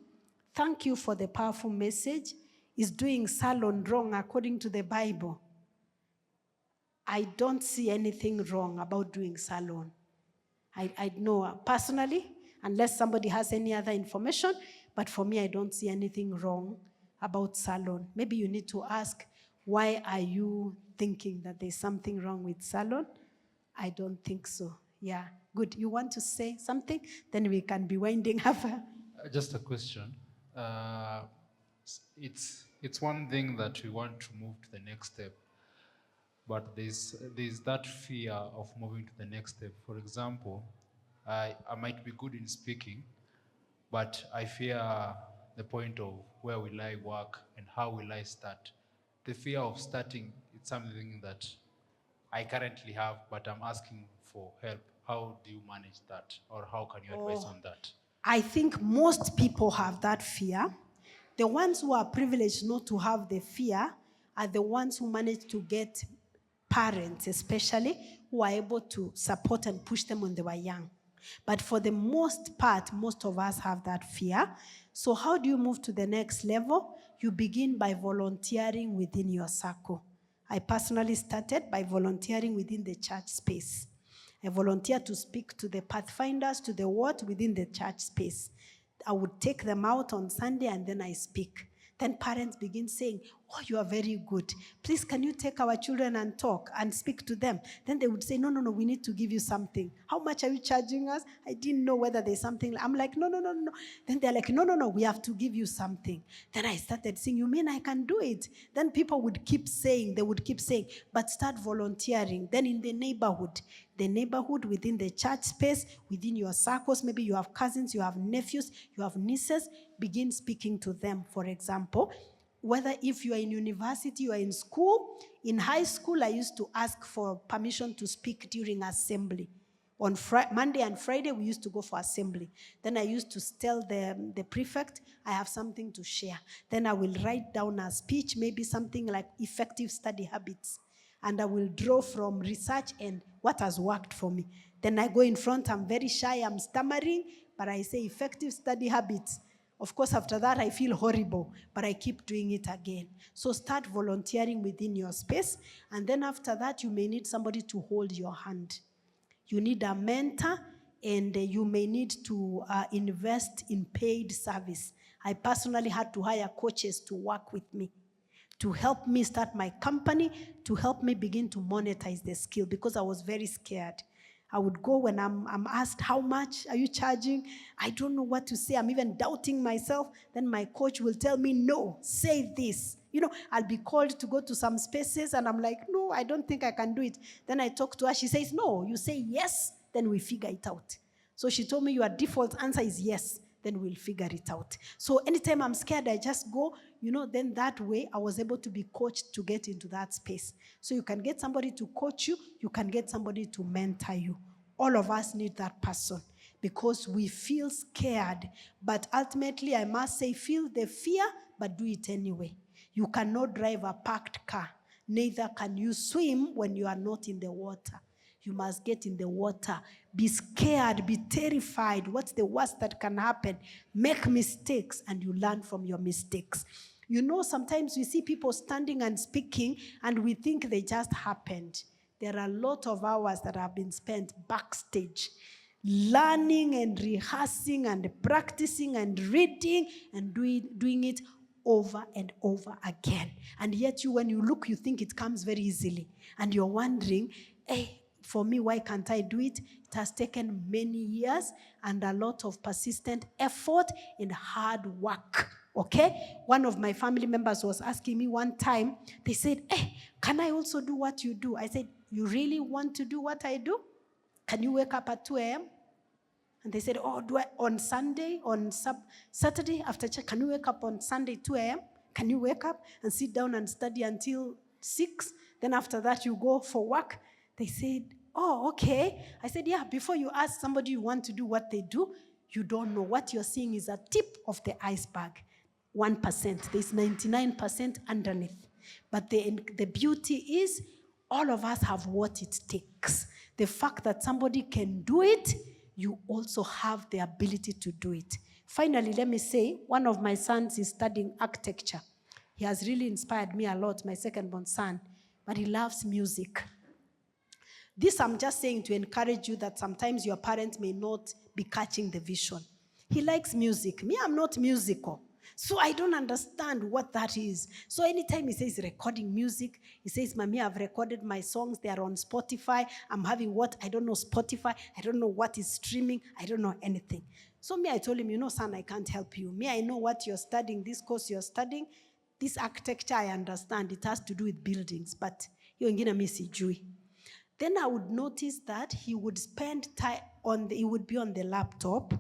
Thank you for the powerful message. Is doing salon wrong according to the Bible? I don't see anything wrong about doing salon. I know personally, unless somebody has any other information, but for me, I don't see anything wrong about salon. Maybe you need to ask, why are you thinking that there's something wrong with salon? I don't think so. Yeah, good. You want to say something? Then we can be winding up. Just a question. It's one thing that we want to move to the next step, but there's that fear of moving to the next step. For example, I might be good in speaking, but I fear the point of where will I work and how will I start. The fear of starting, it's something that I currently have, but I'm asking for help. How do you manage that? Or how can you advise on that? I think most people have that fear. The ones who are privileged not to have the fear are the ones who manage to get parents, especially, who are able to support and push them when they were young. But for the most part, most of us have that fear. So how do you move to the next level? You begin by volunteering within your circle. I personally started by volunteering within the church space. I volunteered to speak to the pathfinders, to the what within the church space. I would take them out on Sunday and then I speak. Then parents begin saying, oh, you are very good. Please, can you take our children and talk and speak to them? Then they would say, no, we need to give you something. How much are you charging us? I didn't know whether there's something. I'm like, no. Then they're like, no, we have to give you something. Then I started saying, you mean I can do it? Then people would keep saying, but start volunteering. Then in the neighborhood, within the church space, within your circles, maybe you have cousins, you have nephews, you have nieces, begin speaking to them. For example, whether if you are in university, you are in school, in high school, I used to ask for permission to speak during assembly. On Monday and Friday, we used to go for assembly. Then I used to tell the prefect, I have something to share. Then I will write down a speech, maybe something like effective study habits. And I will draw from research and what has worked for me. Then I go in front, I'm very shy, I'm stammering, but I say effective study habits. Of course, after that, I feel horrible, but I keep doing it again. So start volunteering within your space. And then after that, you may need somebody to hold your hand. You need a mentor, and you may need to invest in paid service. I personally had to hire coaches to work with me, to help me start my company, to help me begin to monetize the skill, because I was very scared. I would go when I'm asked, how much are you charging? I don't know what to say. I'm even doubting myself. Then my coach will tell me, no, say this. I'll be called to go to some spaces and I'm like, no, I don't think I can do it. Then I talk to her. She says, no, you say yes, then we figure it out. So she told me your default answer is yes, then we'll figure it out. So anytime I'm scared, I just go, then that way I was able to be coached to get into that space. So you can get somebody to coach you, you can get somebody to mentor you. All of us need that person because we feel scared. But ultimately, I must say, feel the fear, but do it anyway. You cannot drive a parked car. Neither can you swim when you are not in the water. You must get in the water. Be scared, be terrified. What's the worst that can happen? Make mistakes and you learn from your mistakes. Sometimes we see people standing and speaking and we think they just happened. There are a lot of hours that have been spent backstage, learning and rehearsing and practicing and reading and doing it over and over again. And yet when you look, you think it comes very easily. And you're wondering, hey, for me, why can't I do it? It has taken many years and a lot of persistent effort and hard work. Okay? One of my family members was asking me one time, they said, hey, can I also do what you do? I said, you really want to do what I do? Can you wake up at 2 a.m.? And they said, oh, do I on Sunday, on Saturday after church, can you wake up on Sunday 2 a.m.? Can you wake up and sit down and study until 6? Then after that, you go for work. They said, oh, okay. I said, yeah, before you ask somebody you want to do what they do, you don't know. What you're seeing is a tip of the iceberg. 1%. There's 99% underneath. But the beauty is all of us have what it takes. The fact that somebody can do it, you also have the ability to do it. Finally, let me say, one of my sons is studying architecture. He has really inspired me a lot, my second-born son, but he loves music. This I'm just saying to encourage you that sometimes your parents may not be catching the vision. He likes music. Me, I'm not musical. So I don't understand what that is. So anytime he says recording music, he says, Mommy, I've recorded my songs. They are on Spotify. I'm having what? I don't know Spotify. I don't know what is streaming. I don't know anything. So me, I told him, son, I can't help you. Me, I know what you're studying, this course you're studying. This architecture, I understand. It has to do with buildings. But hiyo ingine mi sijui. Then I would notice that he would spend time he would be on the laptop,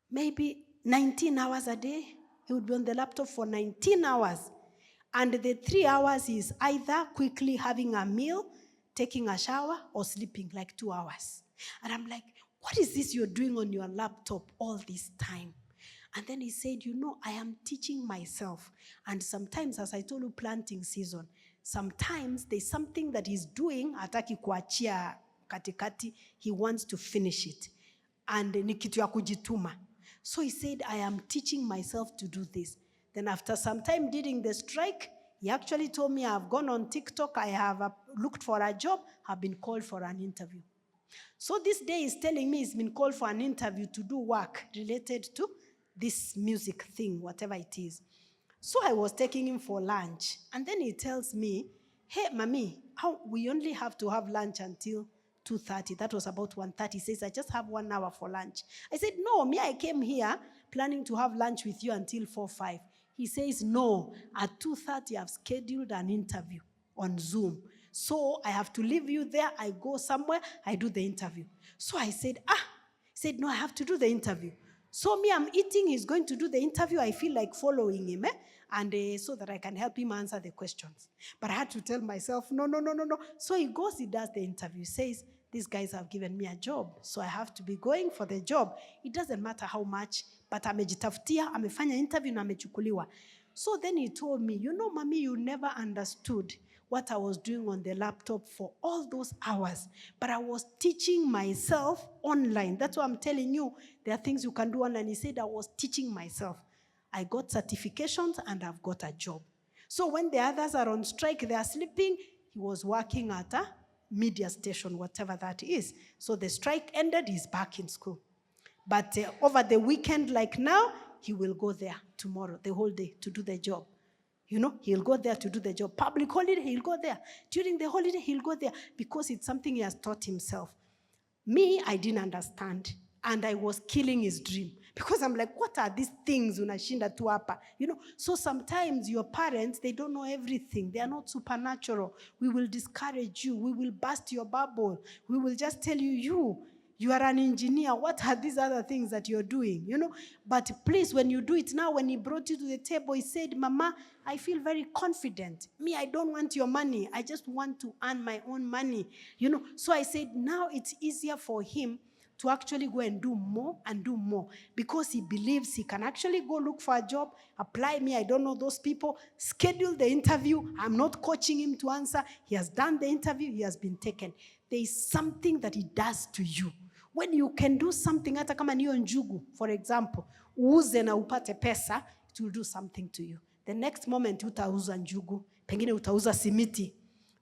maybe 19 hours a day. He would be on the laptop for 19 hours. And the 3 hours is either quickly having a meal, taking a shower, or sleeping like 2 hours. And I'm like, what is this you're doing on your laptop all this time? And then he said, I am teaching myself. And sometimes, as I told you, planting season, sometimes there's something that he's doing, hataki kuachia katikati, he wants to finish it. And ni kitu ya kujituma. So he said, I am teaching myself to do this. Then after some time during the strike, he actually told me, I've gone on TikTok, I have looked for a job, have been called for an interview. So this day he's telling me he's been called for an interview to do work related to this music thing, whatever it is. So I was taking him for lunch. And then he tells me, hey, mommy, we only have to have lunch until 2:30. That was about 1:30. He says, I just have 1 hour for lunch. I said, no, I came here planning to have lunch with you until 4:05. He says, no, at 2:30 I've scheduled an interview on Zoom. So I have to leave you there. I go somewhere, I do the interview. So I said, he said, no, I have to do the interview. So I'm eating, he's going to do the interview. I feel like following him, and so that I can help him answer the questions. But I had to tell myself, no. So he goes, he does the interview, says, these guys have given me a job, so I have to be going for the job. It doesn't matter how much, but amejitafutia, amefanya interview na amechukuliwa. So then he told me, mommy, you never understood what I was doing on the laptop for all those hours. But I was teaching myself online. That's why I'm telling you, there are things you can do online. He said I was teaching myself. I got certifications and I've got a job. So when the others are on strike, they are sleeping, he was working at a media station, whatever that is. So the strike ended, he's back in school. But over the weekend, like now, he will go there tomorrow, the whole day, to do the job. He'll go there to do the job. Public holiday, he'll go there. During the holiday, he'll go there because it's something he has taught himself. Me, I didn't understand. And I was killing his dream. Because I'm like, what are these things unashinda tu hapa? So sometimes your parents, they don't know everything. They are not supernatural. We will discourage you. We will burst your bubble. We will just tell you are an engineer. What are these other things that you're doing? But please, when you do it now, when he brought you to the table, he said, Mama, I feel very confident. I don't want your money. I just want to earn my own money. So I said, now it's easier for him to actually go and do more and do more because he believes he can actually go look for a job, apply. I don't know those people, schedule the interview. I'm not coaching him to answer. He has done the interview. He has been taken. There is something that he does to you. When you can do something, hata kama niyo njugu, for example, uuze na upate pesa, it will do something to you. The next moment utauza njugu, pengine utauza simiti.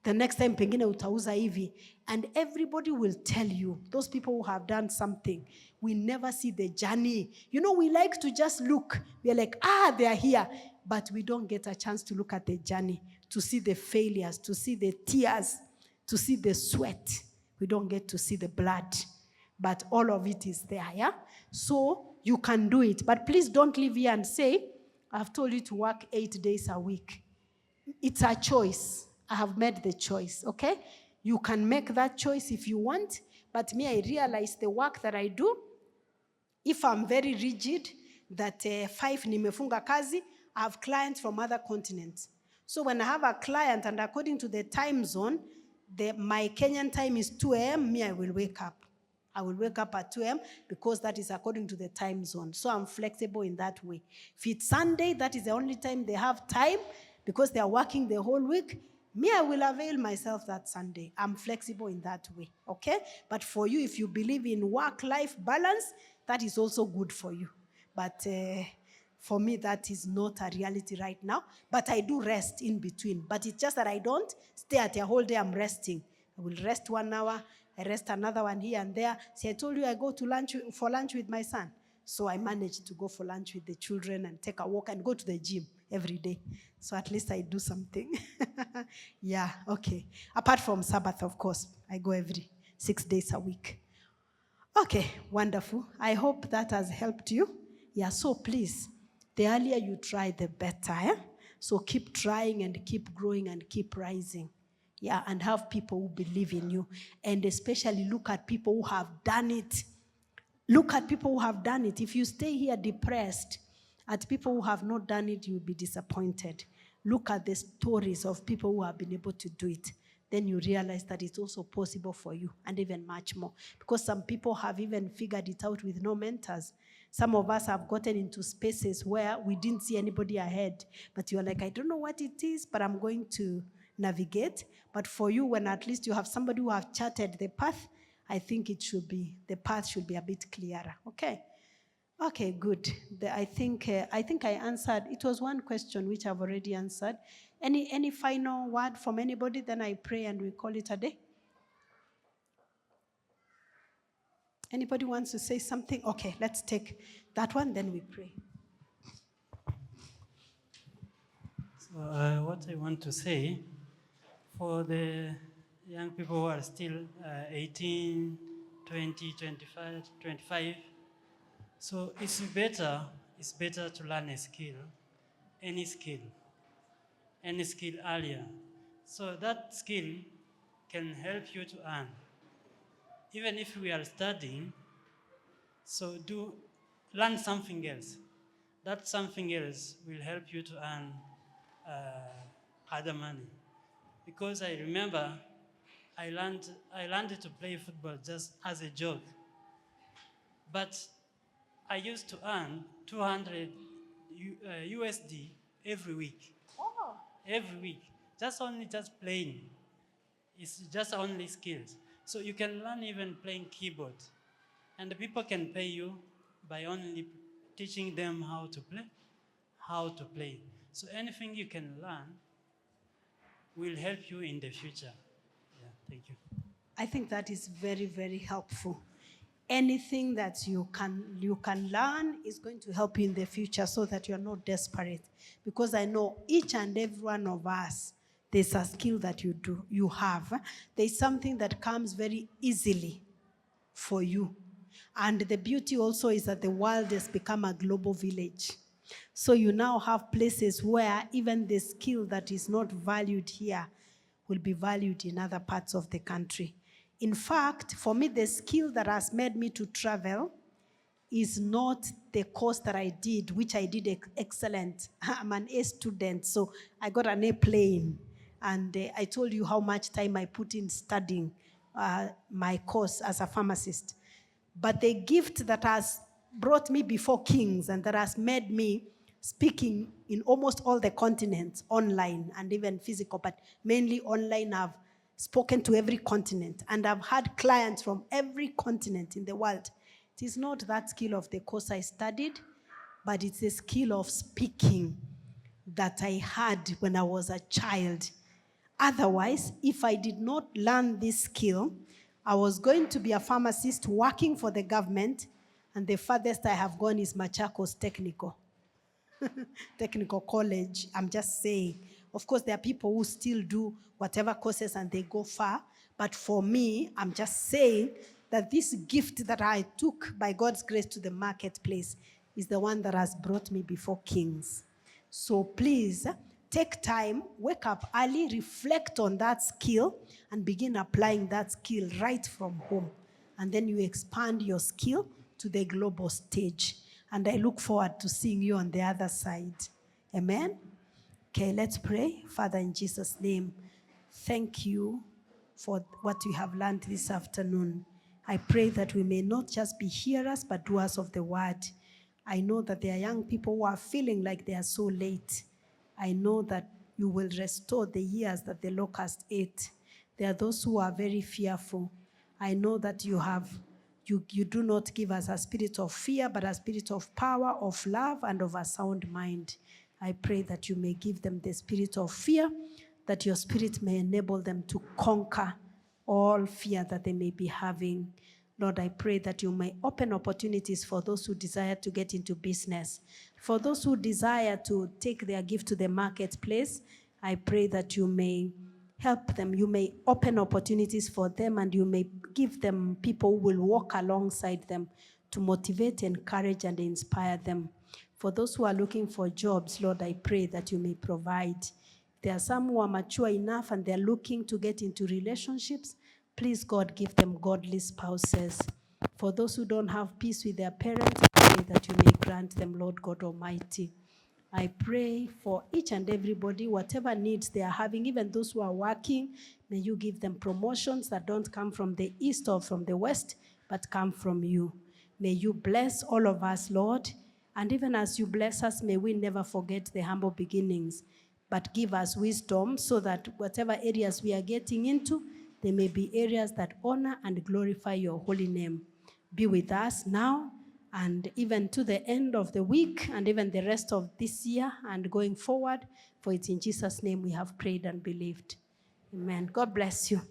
The next time pengine utauza hivi. And everybody will tell you, those people who have done something, we never see the journey. We like to just look. We're like, they are here. But we don't get a chance to look at the journey, to see the failures, to see the tears, to see the sweat. We don't get to see the blood. But all of it is there, yeah? So you can do it. But please don't leave here and say, I've told you to work 8 days a week. It's a choice. I have made the choice, okay? You can make that choice if you want. But I realize the work that I do, if I'm very rigid, that 5 nimefunga kazi, I have clients from other continents. So when I have a client and according to the time zone, my Kenyan time is 2 a.m., I will wake up. I will wake up at 2 a.m. because that is according to the time zone. So I'm flexible in that way. If it's Sunday, that is the only time they have time because they are working the whole week. I will avail myself that Sunday. I'm flexible in that way, okay? But for you, if you believe in work-life balance, that is also good for you. But for me, that is not a reality right now. But I do rest in between. But it's just that I don't stay at a whole day. I'm resting. I will rest 1 hour. I rest another one here and there. See, I told you I go to for lunch with my son. So I managed to go for lunch with the children and take a walk and go to the gym every day. So at least I do something. Yeah, okay. Apart from Sabbath, of course. I go every 6 days a week. Okay, wonderful. I hope that has helped you. Yeah, so please, the earlier you try, the better. So keep trying and keep growing and keep rising. Yeah, and have people who believe in you. And especially look at people who have done it. Look at people who have done it. If you stay here depressed at people who have not done it, you'll be disappointed. Look at the stories of people who have been able to do it. Then you realize that it's also possible for you and even much more. Because some people have even figured it out with no mentors. Some of us have gotten into spaces where we didn't see anybody ahead. But you're like, I don't know what it is, but I'm going to navigate. But for you, when at least you have somebody who have charted the path, I think the path should be a bit clearer. Okay, good. I think I answered. It was one question which I've already answered. Any final word from anybody? Then I pray and we call it a day. Anybody wants to say something? Okay, let's take that one, then we pray. what I want to say, for the young people who are still 18, 20, 25, so it's better to learn a skill, any skill earlier. So that skill can help you to earn. Even if we are studying, so learn something else. That something else will help you to earn other money. Because I remember I learned to play football just as a joke. But I used to earn 200 USD every week. Oh. Every week. Just playing. It's just only skills. So you can learn even playing keyboard. And the people can pay you by only teaching them how to play. So anything you can learn will help you in the future. Yeah, thank you. I think that is very, very helpful. Anything that you can learn is going to help you in the future so that you're not desperate. Because I know each and every one of us, there's a skill that you have. There's something that comes very easily for you. And the beauty also is that the world has become a global village. So you now have places where even the skill that is not valued here will be valued in other parts of the country. In fact, for me, the skill that has made me to travel is not the course that I did, which I did excellent. I'm an A student, so I got an airplane. And I told you how much time I put in studying my course as a pharmacist. But the gift that has brought me before kings and that has made me speaking in almost all the continents, online and even physical, but mainly online, I've spoken to every continent, and I've had clients from every continent in the world. It is not that skill of the course I studied, but it's a skill of speaking that I had when I was a child. Otherwise, if I did not learn this skill, I was going to be a pharmacist working for the government, and the farthest I have gone is Machakos Technical. Technical college, I'm just saying. Of course, there are people who still do whatever courses and they go far. But for me, I'm just saying that this gift that I took by God's grace to the marketplace is the one that has brought me before kings. So please, take time, wake up early, reflect on that skill, and begin applying that skill right from home. And then you expand your skill to the global stage. And I look forward to seeing you on the other side. Amen? Okay, let's pray. Father, in Jesus' name, thank you for what we have learned this afternoon. I pray that we may not just be hearers, but doers of the word. I know that there are young people who are feeling like they are so late. I know that you will restore the years that the locust ate. There are those who are very fearful. I know that you do not give us a spirit of fear, but a spirit of power, of love, and of a sound mind. I pray that you may give them the spirit of fear, that your spirit may enable them to conquer all fear that they may be having. Lord, I pray that you may open opportunities for those who desire to get into business. For those who desire to take their gift to the marketplace, I pray that you may help them. You may open opportunities for them, and you may give them people who will walk alongside them to motivate, encourage, and inspire them. For those who are looking for jobs, Lord, I pray that you may provide. There are some who are mature enough and they're looking to get into relationships. Please, God, give them godly spouses. For those who don't have peace with their parents, I pray that you may grant them, Lord God Almighty. I pray for each and everybody, whatever needs they are having, even those who are working, may you give them promotions that don't come from the east or from the west, but come from you. May you bless all of us, Lord. And even as you bless us, may we never forget the humble beginnings, but give us wisdom so that whatever areas we are getting into, they may be areas that honor and glorify your holy name. Be with us now and even to the end of the week and even the rest of this year and going forward. For it's in Jesus' name we have prayed and believed. Amen. God bless you.